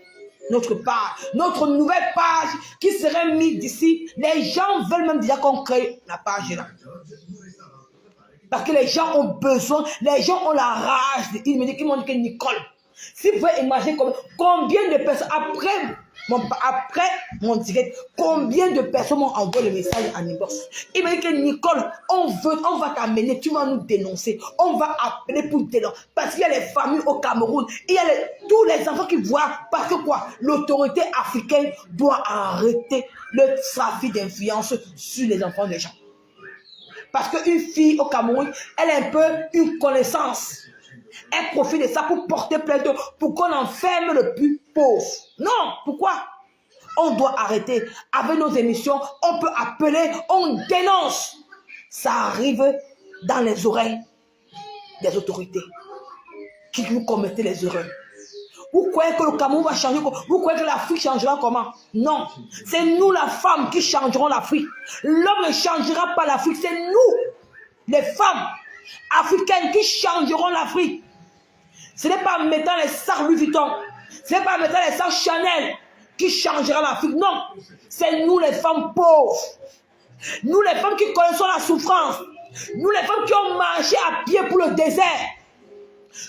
notre page, notre nouvelle page qui serait mise d'ici. Les gens veulent même déjà qu'on crée la page là. Parce que les gens ont besoin, les gens ont la rage. Ils m'ont dit que Nicole, si vous pouvez imaginer combien de personnes, après mon direct, combien de personnes m'ont envoyé le message en inbox. Il m'a dit que Nicole, on va t'amener, tu vas nous dénoncer. On va appeler pour dénoncer. Parce qu'il y a les familles au Cameroun, il y a tous les enfants qui voient. Parce que quoi? L'autorité africaine doit arrêter le trafic d'influence sur les enfants des gens. Parce qu'une fille au Cameroun, elle a un peu une connaissance. Elle profite de ça pour porter plainte, pour qu'on enferme le plus pauvre. Non, pourquoi? On doit arrêter. Avec nos émissions, on peut appeler, on dénonce. Ça arrive dans les oreilles des autorités qui vous commettez les erreurs. Vous croyez que le Cameroun va changer? Vous croyez que l'Afrique changera comment? Non. C'est nous, la femme, qui changerons l'Afrique. L'homme ne changera pas l'Afrique. C'est nous, les femmes africaines, qui changeront l'Afrique. Ce n'est pas en mettant les sacs Louis Vuitton, ce n'est pas en mettant les sacs Chanel qui changera l'Afrique. Non. C'est nous, les femmes pauvres. Nous, les femmes qui connaissons la souffrance. Nous, les femmes qui ont marché à pied pour le désert.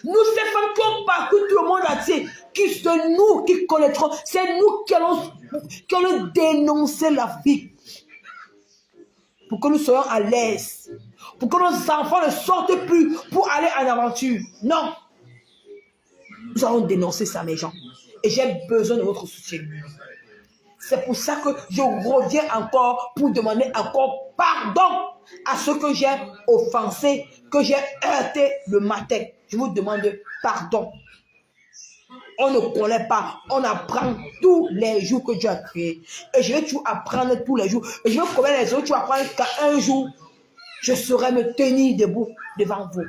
Nous, ces femmes qui ont parcouru tout le monde entier, c'est nous qui connaîtrons, c'est nous qui allons dénoncer l'Afrique. Pour que nous soyons à l'aise. Pour que nos enfants ne sortent plus pour aller en aventure. Non. Nous allons dénoncer ça, mes gens. Et j'ai besoin de votre soutien. C'est pour ça que je reviens encore pour demander encore pardon à ceux que j'ai offensés, que j'ai heurtés le matin. Je vous demande pardon. On ne connaît pas, on apprend tous les jours que Dieu a créé. Et je vais toujours apprendre tous les jours. Et je vais connaître les autres, tu vas apprendre qu'un jour, je saurai me tenir debout devant vous.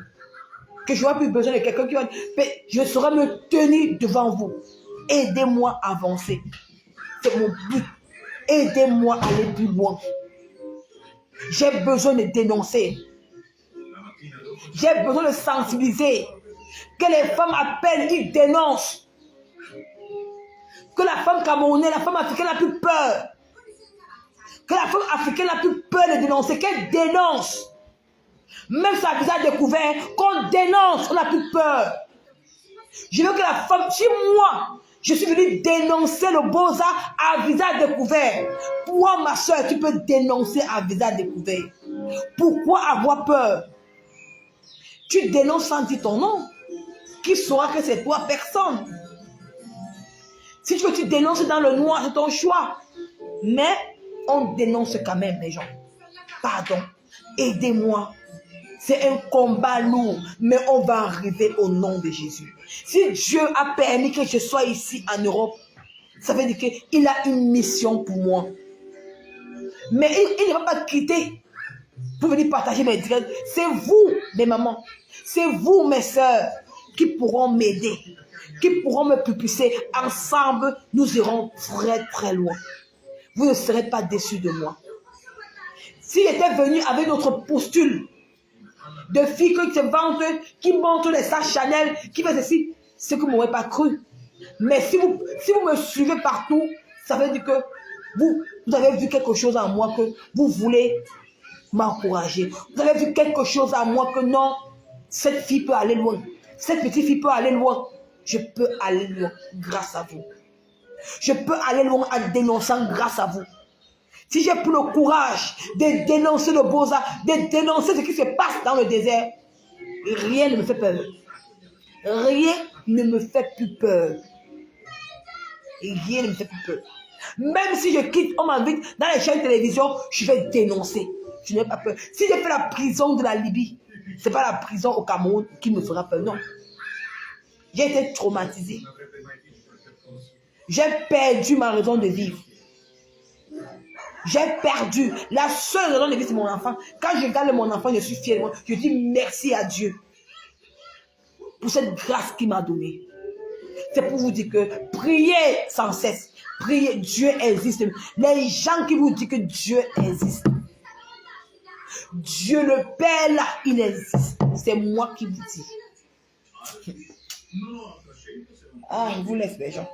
Que je n'aurai plus besoin de quelqu'un qui va dire, mais je saurai me tenir devant vous. Aidez-moi à avancer. C'est mon but. Aidez-moi à aller plus loin. J'ai besoin de dénoncer. J'ai besoin de sensibiliser. Que les femmes appellent, ils dénoncent. Que la femme camerounaise, la femme africaine n'a plus peur. Que la femme africaine n'a plus peur de dénoncer. Qu'elle dénonce. Même sa visage découvert, qu'on dénonce, on n'a plus peur. Je veux que la femme, si moi, je suis venue dénoncer le Beaux-Arts à visage découvert. Toi, ma soeur, tu peux dénoncer à visage découvert. Pourquoi avoir peur? Tu dénonces sans dire ton nom. Qui saura que c'est toi? Personne. Si tu veux, tu dénonces dans le noir, c'est ton choix. Mais on dénonce quand même, les gens. Pardon. Aidez-moi. C'est un combat lourd, mais on va arriver au nom de Jésus. Si Dieu a permis que je sois ici en Europe, ça veut dire qu'il a une mission pour moi. Mais il ne va pas quitter pour venir partager mes directs. C'est vous, mes mamans, c'est vous, mes soeurs, qui pourront m'aider, qui pourront me propulser. Ensemble, nous irons très très loin. Vous ne serez pas déçus de moi. Si j'étais venu avec notre postule de filles qui se vantent, qui montrent les sacs Chanel, qui font ceci, c'est que vous ne m'aurez pas cru. Mais si vous me suivez partout, ça veut dire que vous avez vu quelque chose en moi que vous voulez m'encourager. Vous avez vu quelque chose en moi que non, cette fille peut aller loin. Cette petite fille peut aller loin. Je peux aller loin grâce à vous. Je peux aller loin en dénonçant grâce à vous. Si j'ai plus le courage de dénoncer le Beaux-Arts, de dénoncer ce qui se passe dans le désert, rien ne me fait peur. Rien ne me fait plus peur. Et rien ne me fait plus peur. Même si je quitte, on m'invite dans les chaînes de télévision, je vais dénoncer. Je n'ai pas peur. Si j'ai fait la prison de la Libye, ce n'est pas la prison au Cameroun qui me fera peur, non. J'ai été traumatisé. J'ai perdu ma raison de vivre. J'ai perdu. La seule raison de vivre, c'est mon enfant. Quand je regarde mon enfant, je suis fière de moi. Je dis merci à Dieu pour cette grâce qu'il m'a donnée. C'est pour vous dire que priez sans cesse. Priez, Dieu existe. Les gens qui vous disent que Dieu existe. Dieu le Père là, il existe. C'est moi qui vous dis. Ah, je vous laisse, les gens.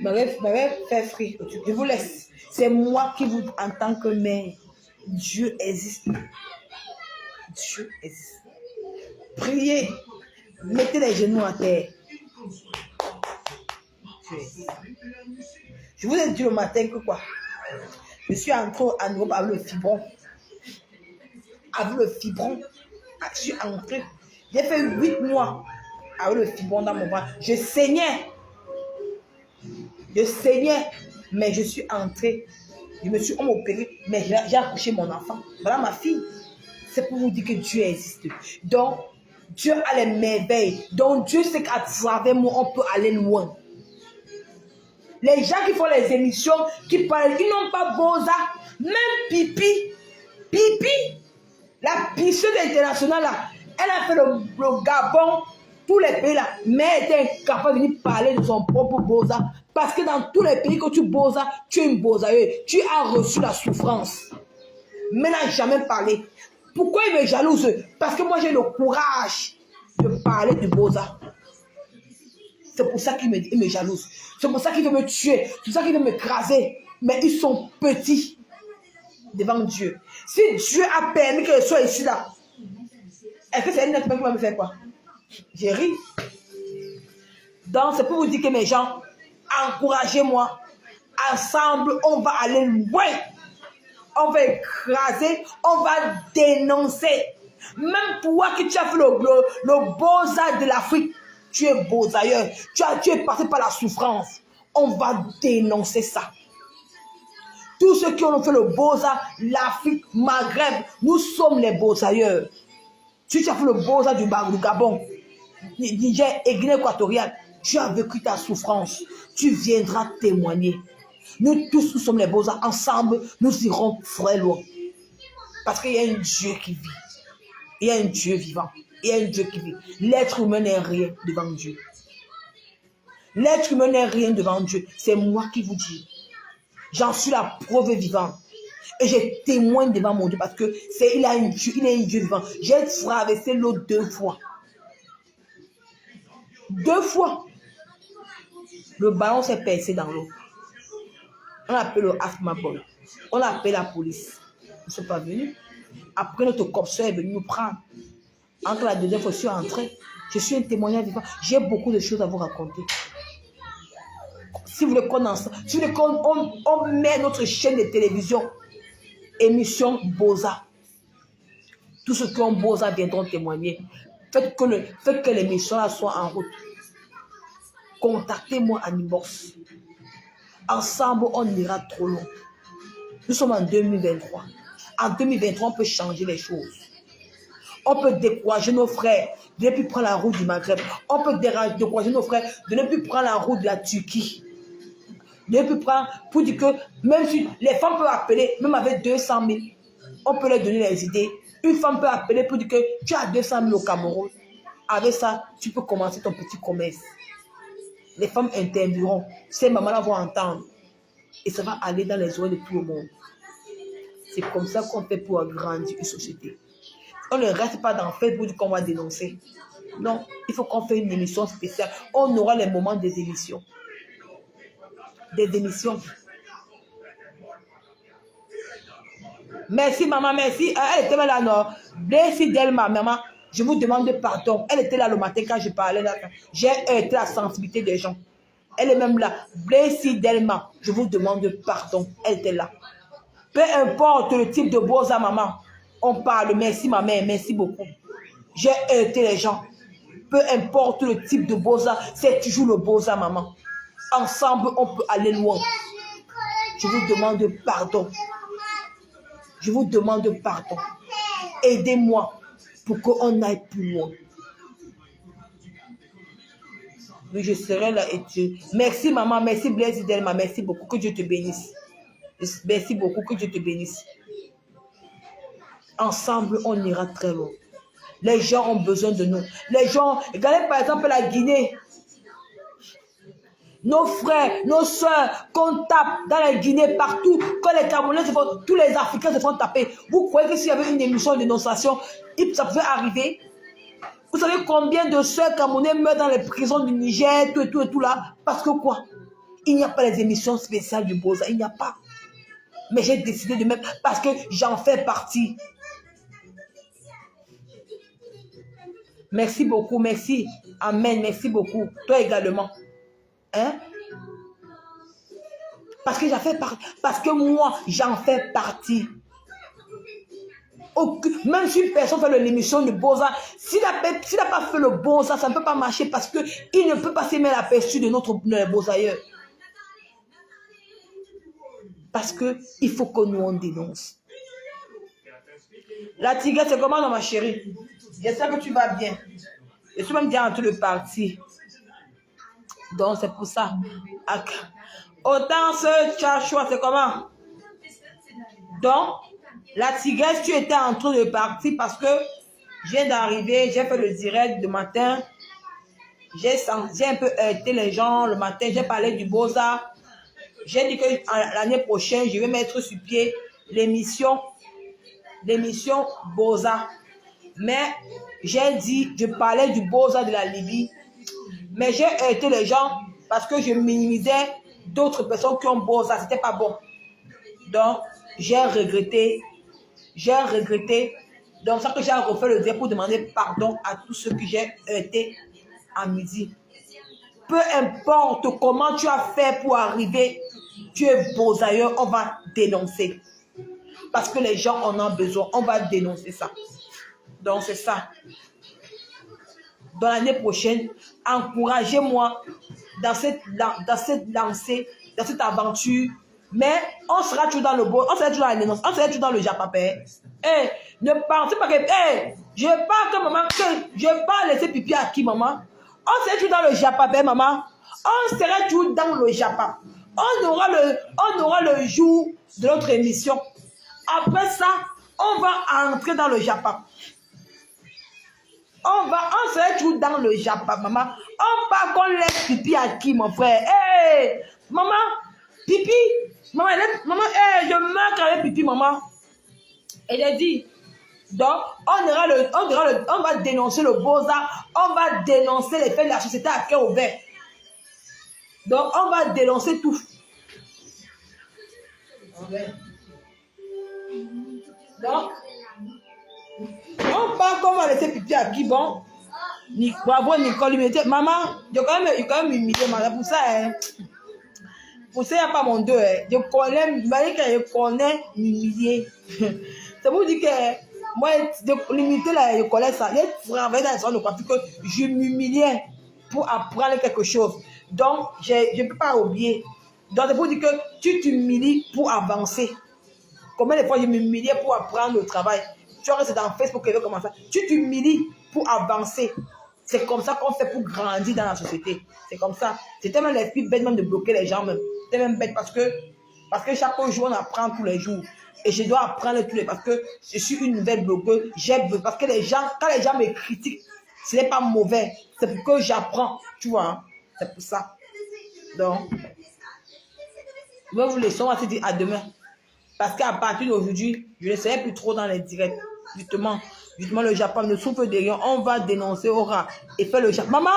M'avait fait frire. Je vous laisse. C'est moi qui vous, en tant que mère, Dieu existe. Dieu existe. Priez. Mettez les genoux à terre. Je vous ai dit le matin que quoi? Je suis entrée en Europe avec le fibron. Avec le fibron. Je suis entrée. J'ai fait 8 mois avec le fibron dans mon bras. Je saignais. Mais je suis entrée. On m'a opéré, mais j'ai accouché mon enfant. Voilà ma fille. C'est pour vous dire que Dieu existe. Donc, Dieu a les merveilles. Donc, Dieu sait qu'à travers moi, on peut aller loin. Les gens qui font les émissions, qui parlent, ils n'ont pas Beaux-Arts. Même Pipi, la pisseuse internationale, là, elle a fait le Gabon tous les pays là, mais était incapable de venir parler de son propre bosa. Parce que dans tous les pays que tu bosa, tu es une bosailleuse. Tu as reçu la souffrance. Mais n'a jamais parlé. Pourquoi il me jalouse? Parce que moi j'ai le courage de parler du bosa. C'est pour ça qu'il me jalouse. C'est pour ça qu'il veut me tuer. C'est pour ça qu'il veut m'écraser. Mais ils sont petits devant Dieu. Si Dieu a permis que je sois ici là, est-ce que c'est un être qui va me faire quoi? J'ai ri. Donc c'est pour vous dire que mes gens, encouragez-moi. Ensemble, on va aller loin. On va écraser, on va dénoncer. Même toi qui tu as fait le bosa de l'Afrique, tu es bosailleur, tu es passé par la souffrance. On va dénoncer ça. Tous ceux qui ont fait le bosa, l'Afrique, Maghreb, nous sommes les bosailleurs. Si tu as fait le bosa du Gabon, Niger et Guinée équatoriale, tu as vécu ta souffrance. Tu viendras témoigner. Nous tous, nous sommes les beaux-arts. Ensemble, nous irons très loin. Parce qu'il y a un Dieu qui vit. Il y a un Dieu vivant. Il y a un Dieu qui vit. L'être humain n'est rien devant Dieu. L'être humain n'est rien devant Dieu. C'est moi qui vous dis. J'en suis la preuve vivante. Et je témoigne devant mon Dieu parce que il est un Dieu vivant. J'ai traversé l'eau 2 fois. 2 fois. Le ballon s'est percé dans l'eau. On appelle le Asmabol. On appelle la police. Ils ne sont pas venus. Après, notre copseur est venu nous prendre. Entre la deuxième fois, je suis entrée. Je suis un témoignage vivant. J'ai beaucoup de choses à vous raconter. Si vous voulez on met notre chaîne de télévision, émission Bosa. Tous ceux qui ont Bosa viendront témoigner. Faites que l'émission soit en route. Contactez-moi à inbox. Ensemble, on ira trop loin. Nous sommes en 2023. En 2023, on peut changer les choses. On peut décourager nos frères de ne plus prendre la route du Maghreb. On peut décourager nos frères de ne plus prendre la route de la Turquie. De ne plus prendre pour dire que même si les femmes peuvent appeler, même avec 200 000, on peut leur donner les idées. Une femme peut appeler pour dire que tu as 200 000 au Cameroun. Avec ça, tu peux commencer ton petit commerce. Les femmes interviendront. Ces mamans-là vont entendre. Et ça va aller dans les oreilles de tout le monde. C'est comme ça qu'on fait pour agrandir une société. On ne reste pas dans Facebook qu'on va dénoncer. Non, il faut qu'on fasse une émission spéciale. On aura les moments des émissions. Des émissions. Merci maman, merci. Elle était là, non. Merci Delma, maman. Je vous demande pardon. Elle était là le matin quand je parlais. J'ai été la sensibilité des gens. Elle est même là. Blessy Delma, je vous demande pardon. Elle était là. Peu importe le type de bosa, maman. On parle. Merci, ma mère. Merci beaucoup. J'ai été les gens. Peu importe le type de bosa, c'est toujours le bosa, maman. Ensemble, on peut aller loin. Je vous demande pardon. Je vous demande pardon. Aidez-moi pour qu'on aille plus loin. Oui, je serai là et tu. Merci maman, merci Blaise Delma, merci beaucoup, que Dieu te bénisse. Merci beaucoup, que Dieu te bénisse. Ensemble, on ira très loin. Les gens ont besoin de nous. Les gens, regardez par exemple la Guinée. Nos frères, nos soeurs, qu'on tape dans la Guinée partout, quand les Camerounais se font, tous les Africains se font taper. Vous croyez que s'il y avait une émission de dénonciation, ça pouvait arriver? Vous savez combien de soeurs camerounais meurent dans les prisons du Niger, tout et tout et tout là? Parce que quoi? Il n'y a pas les émissions spéciales du Bosa, il n'y a pas. Mais j'ai décidé de mettre, parce que j'en fais partie. Merci beaucoup, merci. Amen, merci beaucoup. Toi également. Hein? Parce que j'en fais partie. Parce que moi, j'en fais partie. Même si une personne fait l'émission de Bosa, s'il n'a pas fait le Bosa, ça ne peut pas marcher parce qu'il ne peut pas s'aimer l'aperçu de notre Bosailleur. Parce qu'il faut que nous on dénonce. La tigresse, c'est comment, ma chérie? J'espère que tu vas bien. Je suis même bien en train de partir. Donc, c'est pour ça. Autant ce Tchachua, c'est comment? Donc, la tigresse, tu étais en train de partir parce que je viens d'arriver, j'ai fait le direct de matin. j'ai un peu heurté les gens le matin. J'ai parlé du Beaux-Arts. J'ai dit que l'année prochaine, je vais mettre sur pied l'émission Beaux-Arts. Mais j'ai dit, je parlais du Beaux-Arts de la Libye. Mais j'ai heurté les gens parce que je minimisais d'autres personnes qui ont Beaux-Arts. C'était pas bon. Donc, j'ai regretté. Donc, ça que j'ai refait le dire pour demander pardon à tous ceux que j'ai heurté à midi. Peu importe comment tu as fait pour arriver, tu es beau ailleurs, on va dénoncer. Parce que les gens en ont besoin, on va dénoncer ça. Donc, c'est ça. Dans l'année prochaine, encouragez-moi dans cette lancée, dans cette aventure. Mais on sera toujours dans le beau, on sera toujours dans la dénonce, on sera toujours dans le japapé. Ne pensez pas que, je parle que maman, que je vais pas laisser pipi à qui, maman? On sera toujours dans le japapé, maman. On sera toujours dans le japa. On aura le jour de notre émission. Après ça, on va entrer dans le japa. On sera toujours dans le japa, maman. On parle qu'on laisse pipi à qui, mon frère? Maman, pipi. Maman, je manque avec pipi, maman. Elle a dit, donc, on va dénoncer le Beaux-Arts, on va dénoncer les faits de la société à cœur ouvert. Donc, on va dénoncer tout. Donc, on parle qu'on va laisser pipi à qui, bon? Bravo, Nicole, maman, il quand même humilié, maman, pour ça, hein. Pour ça, il n'y a pas mon deux. Je connais m'humilier. C'est pour dire que moi, limiter là, je connais ça. Je travaille dans les salons de coiffure que je m'humiliais pour apprendre quelque chose. Donc, je ne peux pas oublier. Donc, c'est pour dire que tu t'humilies pour avancer. Combien de fois je m'humiliais pour apprendre le travail? Tu vois, c'est dans Facebook que je vais commencer. Tu t'humilies pour avancer. C'est comme ça qu'on fait pour grandir dans la société. C'est comme ça. C'est tellement les filles bêtes même de bloquer les gens même. C'est même bête parce que chaque jour on apprend tous les jours. Et je dois apprendre tous les parce que je suis une nouvelle blogueuse. Parce que les gens, quand les gens me critiquent, ce n'est pas mauvais. C'est pour que j'apprends. Tu vois. Hein? C'est pour ça. Donc, je vais vous laisser. On va se dire à demain. Parce qu'à partir d'aujourd'hui, je ne serai plus trop dans les directs. Justement, le Japon ne souffre de rien. On va dénoncer Aura et faire le Japon. Maman,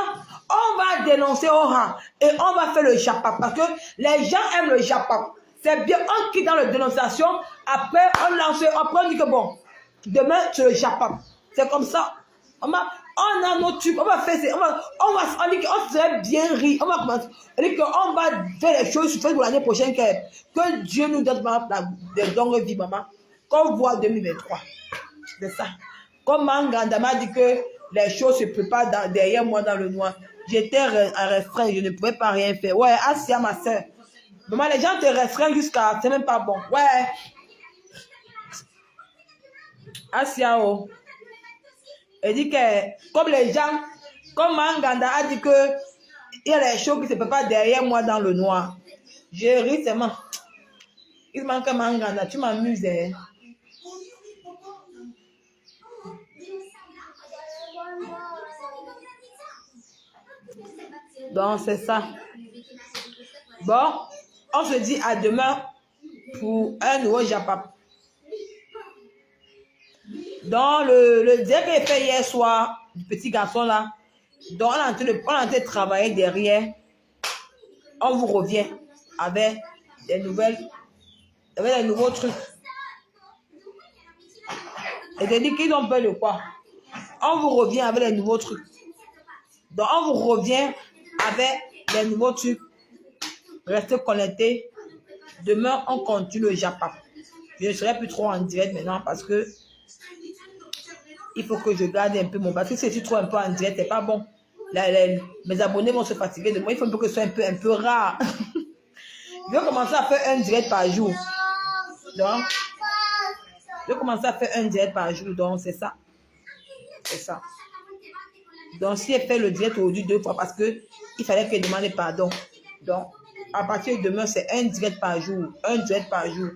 on va dénoncer Aura et on va faire le Japon. Parce que les gens aiment le Japon. C'est bien, on quitte dans la dénonciation. Après, on lance, après on dit que bon, demain, c'est le Japon. C'est comme ça. On a nos trucs, on va faire, on dit qu'on serait bien ri. On va commencer. On dit qu'on va faire les choses pour l'année prochaine. Que Dieu nous donne des longues vies, maman. Qu'on voit 2023. C'est ça. Comme Mangandama dit que les choses se préparent derrière moi dans le noir. J'étais un restreint, je ne pouvais pas rien faire. Ouais, Asia, ma soeur. Maman, les gens te restreignent jusqu'à. C'est même pas bon. Ouais. Asia, oh. Elle dit que, comme les gens, comme Manganda a dit que il y a des choses qui se préparent derrière moi dans le noir. Je ris seulement. Il manque Manganda, tu m'amuses. Hein? Donc, c'est ça. Bon, on se dit à demain pour un nouveau Japon. Dans le direct que j'ai fait hier soir, du petit garçon là, donc on a en train de travailler derrière. On vous revient avec des nouvelles, avec des nouveaux trucs. Et j'ai dit qu'ils ont peur de quoi? On vous revient avec les nouveaux trucs. Donc on vous revient avec les nouveaux trucs. Restez connectés. Demain, on continue le Japon. Je ne serai plus trop en direct maintenant parce que il faut que je garde un peu mon... Parce que si je suis trop un peu en direct, c'est pas bon. Mes abonnés vont se fatiguer de moi. Il faut que ce soit un peu rare. Je vais commencer à faire un direct par jour. Donc, je vais commencer à faire un direct par jour. Donc, c'est ça. C'est ça. Donc, si elle fait le direct aujourd'hui 2 fois parce que il fallait qu'elle demande pardon. Donc, à partir de demain, c'est un direct par jour. Un direct par jour.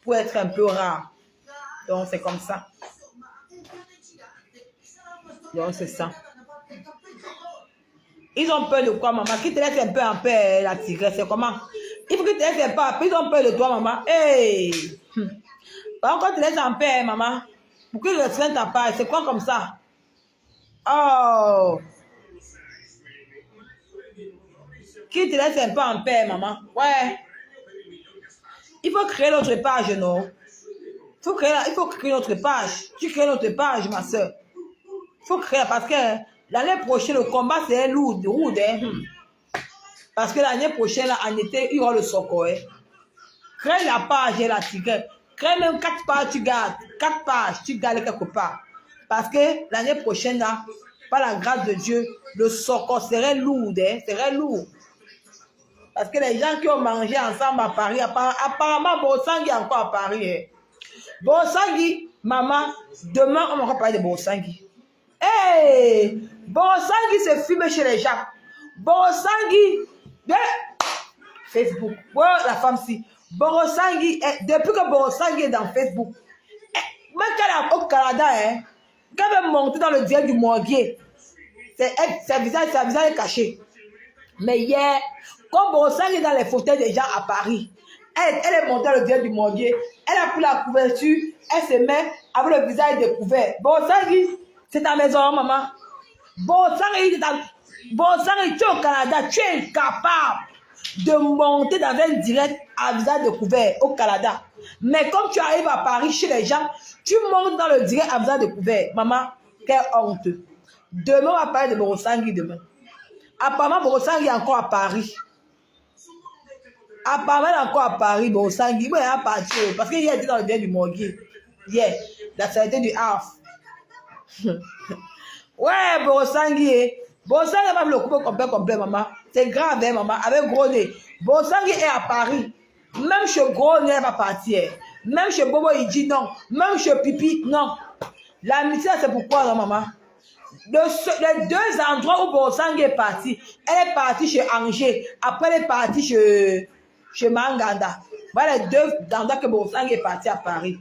Pour être un peu rare. Donc, c'est comme ça. Donc, c'est ça. Ils ont peur de quoi, maman? Qui te laisse un peu en paix, la tigresse, c'est comment? Il faut que tu te laisses un peu en paix. Ils ont peur de toi, maman. Hey! Par contre, tu te laisses en paix, maman. Pour qu'ils restreignent ta part, c'est quoi comme ça? Oh! Qui te laisse un peu en paix, maman? Ouais. Il faut créer notre page, non? Il faut créer notre page. Tu crées notre page, ma soeur. Il faut créer parce que l'année prochaine, le combat, c'est lourd, hein? Parce que l'année prochaine, là, en été, il y aura le Soko. Hein? Crée la page et la tigre. Crée même 4 pages, tu gardes. 4 pages, tu gardes quelque part. Parce que l'année prochaine, là, par la grâce de Dieu, le Soko serait lourd. Hein? Serait lourd. Parce que les gens qui ont mangé ensemble à Paris, apparemment, Bosangui est encore à Paris. Hein? Bosangui, maman, demain, on va parler de Bosangui. Hey! Bosangui se filme chez les gens. Bosangui, Facebook. Ouais, la femme-ci. Bosangui, depuis que Bosangui est dans Facebook, même qu'elle est au Canada, hein, quand elle est montée dans le direct du morguier, sa visage est caché. Mais hier, quand Bosangui est dans les fauteuils des gens à Paris, elle est montée dans le direct du morguier, elle a pris la couverture, elle se met avec le visage découvert. Bosangui, c'est ta maison, maman. Bosangui, tu es au Canada, tu es incapable de monter dans un direct à visage découvert au Canada. Mais comme tu arrives à Paris chez les gens, tu montes dans le direct à visage découvert. Maman, quelle honte. Demain, on va parler de Bosangui demain. Apparemment, Bosangui est encore à Paris. Apparemment, elle est encore à Paris, Bosangui. Mais elle est partie parce qu'il était dans le direct du morguier. Yeah, la société du Half. Ouais, Bosangui. Bosangui va le couper complet, maman. C'est grave, hein, maman. Avec gros nez. Bosangui est à Paris. Même chez gros nez, elle va partir. Même chez Bobo, il dit non. Même chez Pipi, non. L'amitié, c'est pourquoi, non, maman? Les 2 endroits où Bosangui est partie, elle est partie chez Angers. Après, elle est partie chez Manganda. Voilà les 2 endroits que Bosangui est partie à Paris.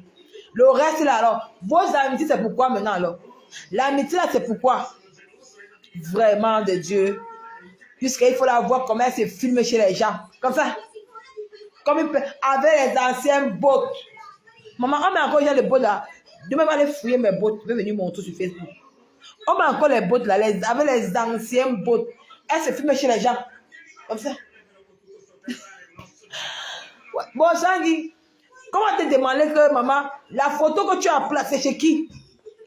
Le reste, là, alors, vos amitiés, c'est pourquoi maintenant, alors? L'amitié, là, c'est pourquoi? Vraiment de Dieu. Puisqu'il faut la voir comment elle se filme chez les gens. Comme ça. Comme il peut, avec les anciennes bottes. Maman, on met encore les bottes là. Demain, je vais aller fouiller mes bottes. Je vais venir montrer sur Facebook. On met encore les bottes là, avec les anciennes bottes. Elle se filme chez les gens. Comme ça. Ouais. Bon, Sangui, comment te demander que, maman, la photo que tu as placée chez qui?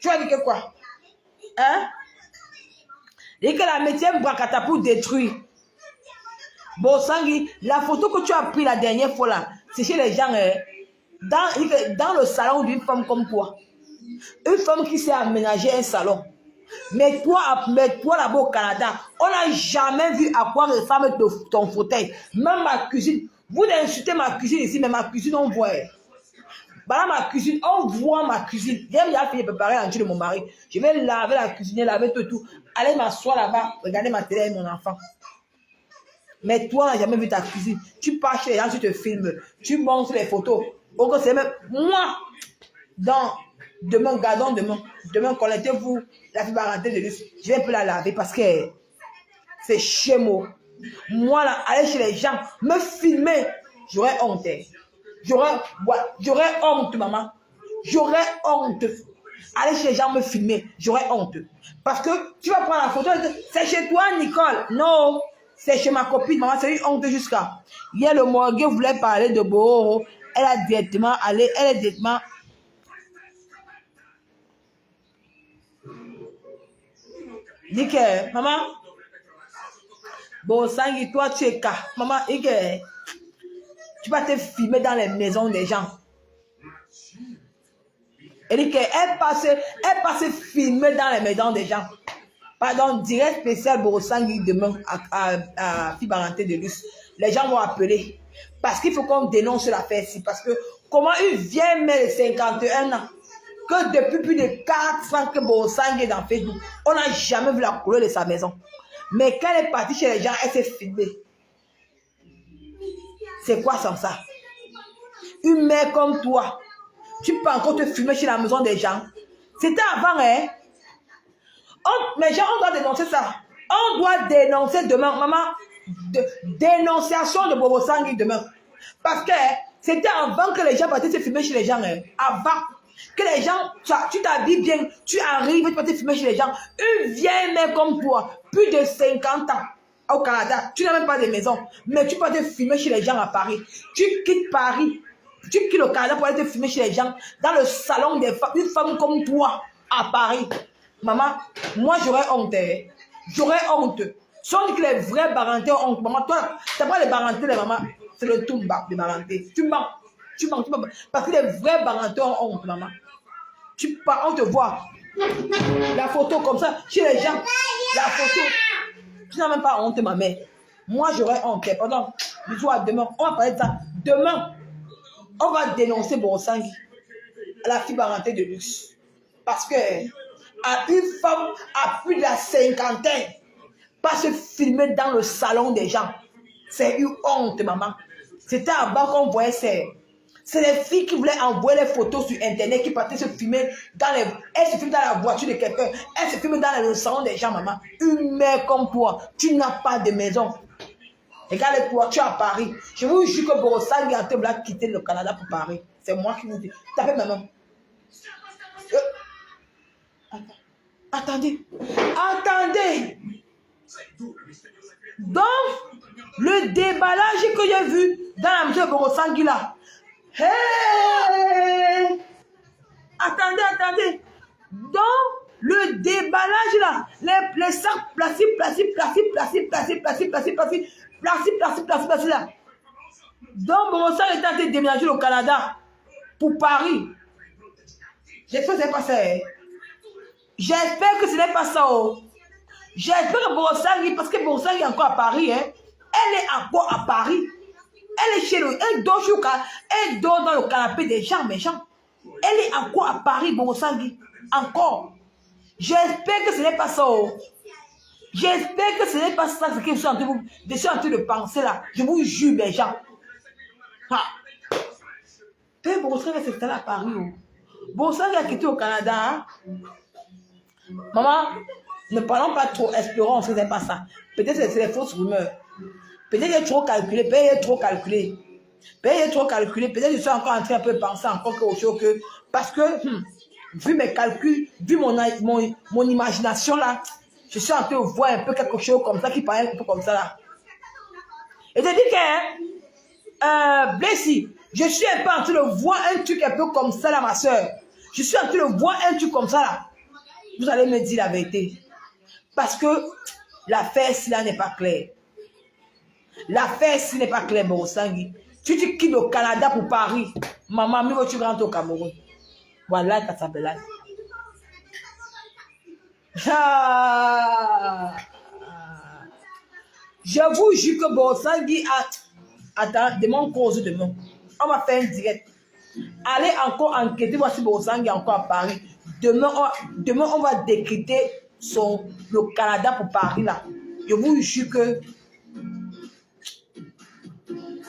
Tu as dit que quoi? Hein? Et que la métier Brakata pour détruire. Bosangui, la photo que tu as prise la dernière fois là, c'est chez les gens, dans le salon d'une femme comme toi. Une femme qui s'est aménagé un salon. Mais toi là-bas au Canada, on n'a jamais vu à quoi ressemble ton fauteuil. Même ma cuisine. Vous insultez ma cuisine ici, mais ma cuisine, on voit. Voilà ma cuisine, on voit ma cuisine. J'ai déjà fini de préparer l'entrée de mon mari. Je vais laver la cuisine, laver tout. Allez m'asseoir là-bas, regarder ma télé avec mon enfant. Mais toi, on n'a jamais vu ta cuisine. Tu pars chez les gens, tu te filmes, tu montres les photos. Donc c'est même moi. Demain, gardons demain, connectez-vous la fibre rentrée de luxe. Je vais un peu la laver parce que c'est chez moi. Moi, là, aller chez les gens, me filmer, j'aurais honte. J'aurais honte, maman. J'aurais honte. Aller chez les gens me filmer, j'aurais honte. Parce que tu vas prendre la photo, c'est chez toi, Nicole. Non, c'est chez ma copine, maman, c'est une honte jusqu'à. Hier, le morgue voulait parler de Bohoro. Elle est directement. Nickel, maman. Bosangui, toi, tu es cas. Maman, Nickel. Tu vas te filmer dans les maisons des gens. Elle passe filmer dans les maisons des gens. Pardon, direct spécial Bosangui demain à Fibaranté de Luce. Les gens vont appeler. Parce qu'il faut qu'on dénonce l'affaire-ci. Parce que comment une vieille mère de 51 ans, que depuis plus de 4 ans que Bosangui est dans Facebook, on n'a jamais vu la couleur de sa maison. Mais quand elle est partie chez les gens, elle s'est filmée. C'est quoi sans ça? Une mère comme toi, tu peux encore te filmer chez la maison des gens. C'était avant, hein? Mais gens, on doit dénoncer ça. On doit dénoncer demain, maman, dénonciation de Bobo Sangui demain. Parce que c'était avant que les gens partaient se filmer chez les gens. Hein. Avant que les gens, tu t'habilles bien, tu arrives, tu partais filmer chez les gens. Une vieille mère comme toi, plus de 50 ans au Canada, tu n'as même pas de maison, mais tu partais filmer chez les gens à Paris. Tu quittes Paris, tu quittes le Canada pour aller te filmer chez les gens dans le salon des femmes, une femme comme toi à Paris. Maman, moi j'aurais honte. Hein. J'aurais honte. Sans que les vrais barantés ont honte. Maman, toi, tu n'as pas les barantés, les mamans. C'est le tout bas de barantés. Tu mens. Tu mens. Parce que les vrais barantés ont honte, maman. Tu pars, on te voit. La photo comme ça, chez les gens. La photo. Tu n'as même pas honte, ma mère. Moi, j'aurais honte. Pardon. Bisous à demain. On va parler de ça. Demain, on va dénoncer Borosangui. La fille barantée de luxe. Parce que une femme à plus de la cinquantaine pas se filmer dans le salon des gens. C'est une honte, maman. C'était avant qu'on voyait c'est les filles qui voulaient envoyer les photos sur Internet, qui partaient se filmer dans les... Elles se filment dans la voiture de quelqu'un. Elles se filment dans le salon des gens, maman. Une mère comme toi, tu n'as pas de maison. Regarde-toi, tu es à Paris. Je vous jure que Borosangui a quitté le Canada pour Paris. C'est moi qui vous dis. Tapez maman. Attendez. Attendez. Donc, le déballage que j'ai vu dans la maison de Borosangui là. Hey! Attendez. Donc, le déballage là, les sacs plastiques là. Donc, Borosangui est en train de déménager au Canada pour Paris. J'espère que ce n'est pas ça. J'espère que ce n'est pas ça. J'espère que Borosangui, parce que Borosangui est encore à Paris, hein. Elle est encore à Paris. Elle est chez lui. Elle dort dans le canapé des gens méchants. Elle est encore à Paris, Borosangui. Encore. J'espère que ce n'est pas ça. J'espère que ce n'est pas ça ce que je suis en train de penser là. Je vous jure, les gens. Borosangui s'est installé à Paris. Borosangui a quitté au Canada. Hein? Maman, ne parlons pas trop, espérons, ce n'est pas ça. Peut-être que c'est des fausses rumeurs. Peut-être qu'il est trop calculé, peut-être que je suis encore en train de penser encore quelque chose que... Parce que, vu mes calculs, vu mon imagination là, je suis en train de voir un peu quelque chose comme ça, qui paraît un peu comme ça là. Et je dis que, Blessy, je suis un peu en train de voir un truc un peu comme ça là, ma soeur. Je suis en train de voir un truc comme ça là. Vous allez me dire la vérité. Parce que l'affaire, si là n'est pas claire. L'affaire, si n'est pas claire, Borosangui. Tu quittes le Canada pour Paris. Maman, mais tu rentres au Cameroun. Voilà, Kassabela. Je vous jure que Borosangui a... Attends, demain, cause demain. On va faire un direct. Allez encore enquêter, voici Borosangui encore à Paris. Demain, on va décrypter le Canada pour Paris là. Je vous jure que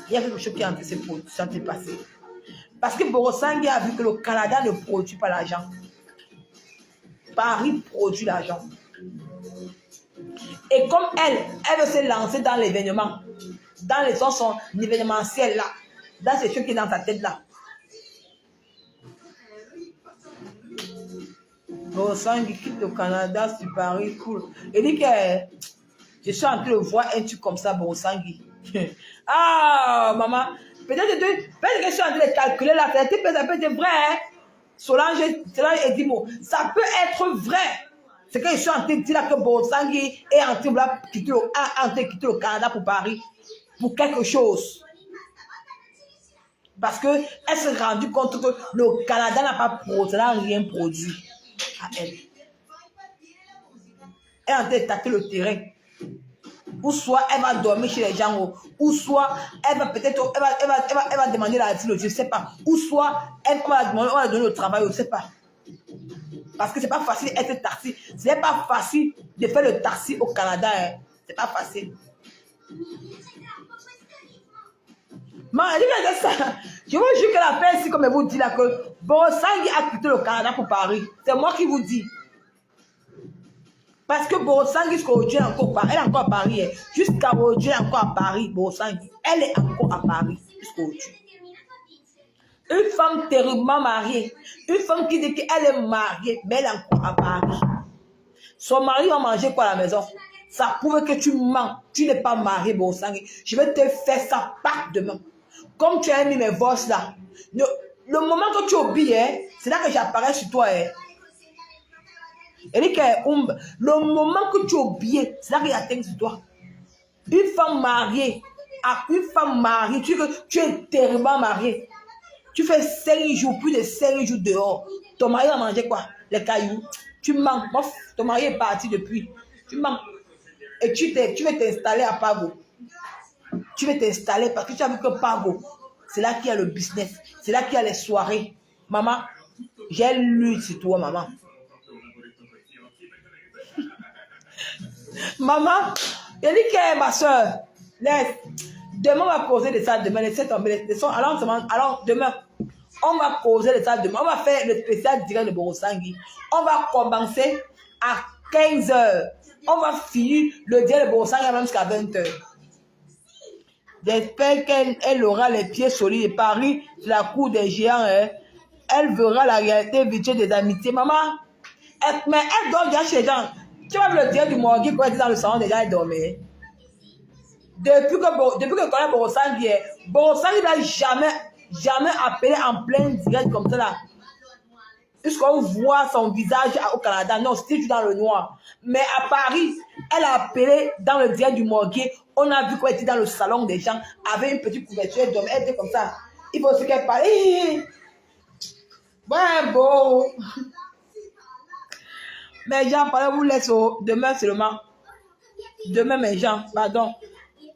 il y a quelque chose qui est en train de se passer. Parce que Borosangui a vu que le Canada ne produit pas l'argent. Paris produit l'argent. Et comme elle veut se lancer dans l'événement, dans son événementiel là, dans ces choses qui est dans sa tête là. Borosangui quitte le Canada sur Paris, cool. Il dit que je suis en train de voir un truc comme ça, Borosangui. Ah, maman, peut-être que je suis en train de calculer la tête, ça peut être vrai. Hein? Solange et Dimo, ça peut être vrai. C'est que je suis en train de dire là que Borosangui est en train de quitter le Canada pour Paris, pour quelque chose. Parce qu'elle s'est rendue compte que le Canada n'a rien produit à elle. Elle est en train de tâter le terrain. Ou soit elle va dormir chez les gens, ou soit elle va peut-être, elle va demander la fille, je ne sais pas. Ou soit elle va donner le travail, je ne sais pas. Parce que ce n'est pas facile d'être taxi. Ce n'est pas facile de faire le taxi au Canada. Hein. Ce n'est pas facile. Je vous jure que la paix ici, comme je vous dis là, que Borosangui a quitté le Canada pour Paris. C'est moi qui vous dis. Parce que Borosangi, jusqu'à aujourd'hui, elle est encore à Paris. Hein. Jusqu'à aujourd'hui, elle est encore à Paris, Borosangi. Elle est encore à Paris, jusqu'à aujourd'hui. Une femme terriblement mariée. Une femme qui dit qu'elle est mariée, mais elle est encore à Paris. Son mari va manger quoi à la maison? Ça prouve que tu mens. Tu n'es pas marié, Borosangi. Je vais te faire ça par demain. Comme tu as mis mes vosses là. Le moment que tu oublies, hein, c'est là que j'apparais sur toi. Hein. Le moment que tu oublies, c'est là que j'atteins sur toi. Une femme mariée, tu es terriblement mariée. Tu fais 5 jours, plus de 5 jours dehors. Ton mari a mangé quoi? Les cailloux. Tu manques. Ton mari est parti depuis. Tu manques. Et tu veux t'installer à Pago. Tu veux t'installer parce que tu as vu que Pago, c'est là qu'il y a le business. C'est là qu'il y a les soirées. Maman, j'ai lu sur toi, maman. Maman, il dit que ma soeur, laisse. Demain, on va causer de ça. Demain, laissez tomber. Alors, demain, on va causer de ça. Demain, on va faire le spécial direct de Borosangi. On va commencer à 15h. On va finir le direct de Borosangi même jusqu'à 20h. J'espère qu'elle aura les pieds solides. Paris, la cour des géants. Hein. Elle verra la réalité virtuelle des amitiés. Maman, mais elle dort déjà chez les gens. Tu vois le direct du morgue quand elle était dans le salon, déjà elle dormait. Depuis que connaît Borosangi, Borosangi n'a jamais appelé en plein direct comme ça là. Puisqu'on voit son visage au Canada, non, c'était juste dans le noir. Mais à Paris, elle a appelé dans le direct du morgue. On a vu qu'elle était dans le salon des gens, avec une petite couverture, elle était comme ça. Il faut aussi qu'elle parle. Ouais, beau. Mais Jean, parlez vous laisse demain seulement. Demain, mes gens, pardon.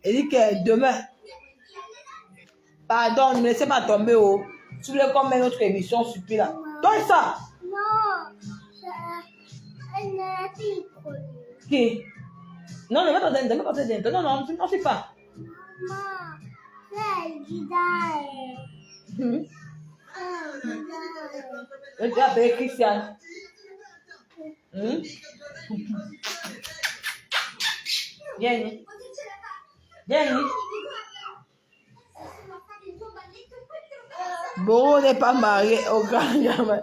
Il dit que demain, pardon, ne me laissez pas tomber. Si vous voulez qu'on mette notre émission sur pied là. Donne ça. Non, c'est un article. Qui? Non, ne mets pas dedans. Non, non, non, c'est pas. Maman, c'est un guidage. Je vais appeler Christian. Viens. Viens. Bon, on n'est pas marié au grand gamin.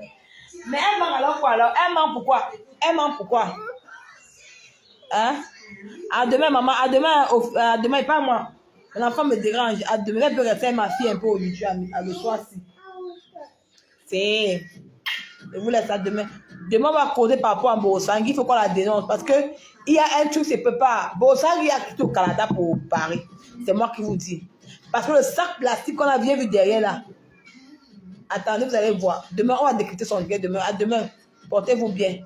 Mais elle ment alors quoi alors? Elle ment pourquoi? Elle ment pourquoi? Hein? À demain, maman. À demain, pas moi. L'enfant me dérange. À demain, elle peut rester ma fille un peu aujourd'hui, à le soir-ci. C'est. Je vous laisse à demain. Demain, on va causer par rapport à Borosangi. Il faut qu'on la dénonce. Parce que il y a un truc, c'est pas. Borosangi a quitté au Canada pour Paris. C'est moi qui vous dis. Parce que le sac plastique qu'on a bien vu derrière là. Attendez, vous allez voir. Demain, on va décrypter son direct. Demain, à demain. Portez-vous bien.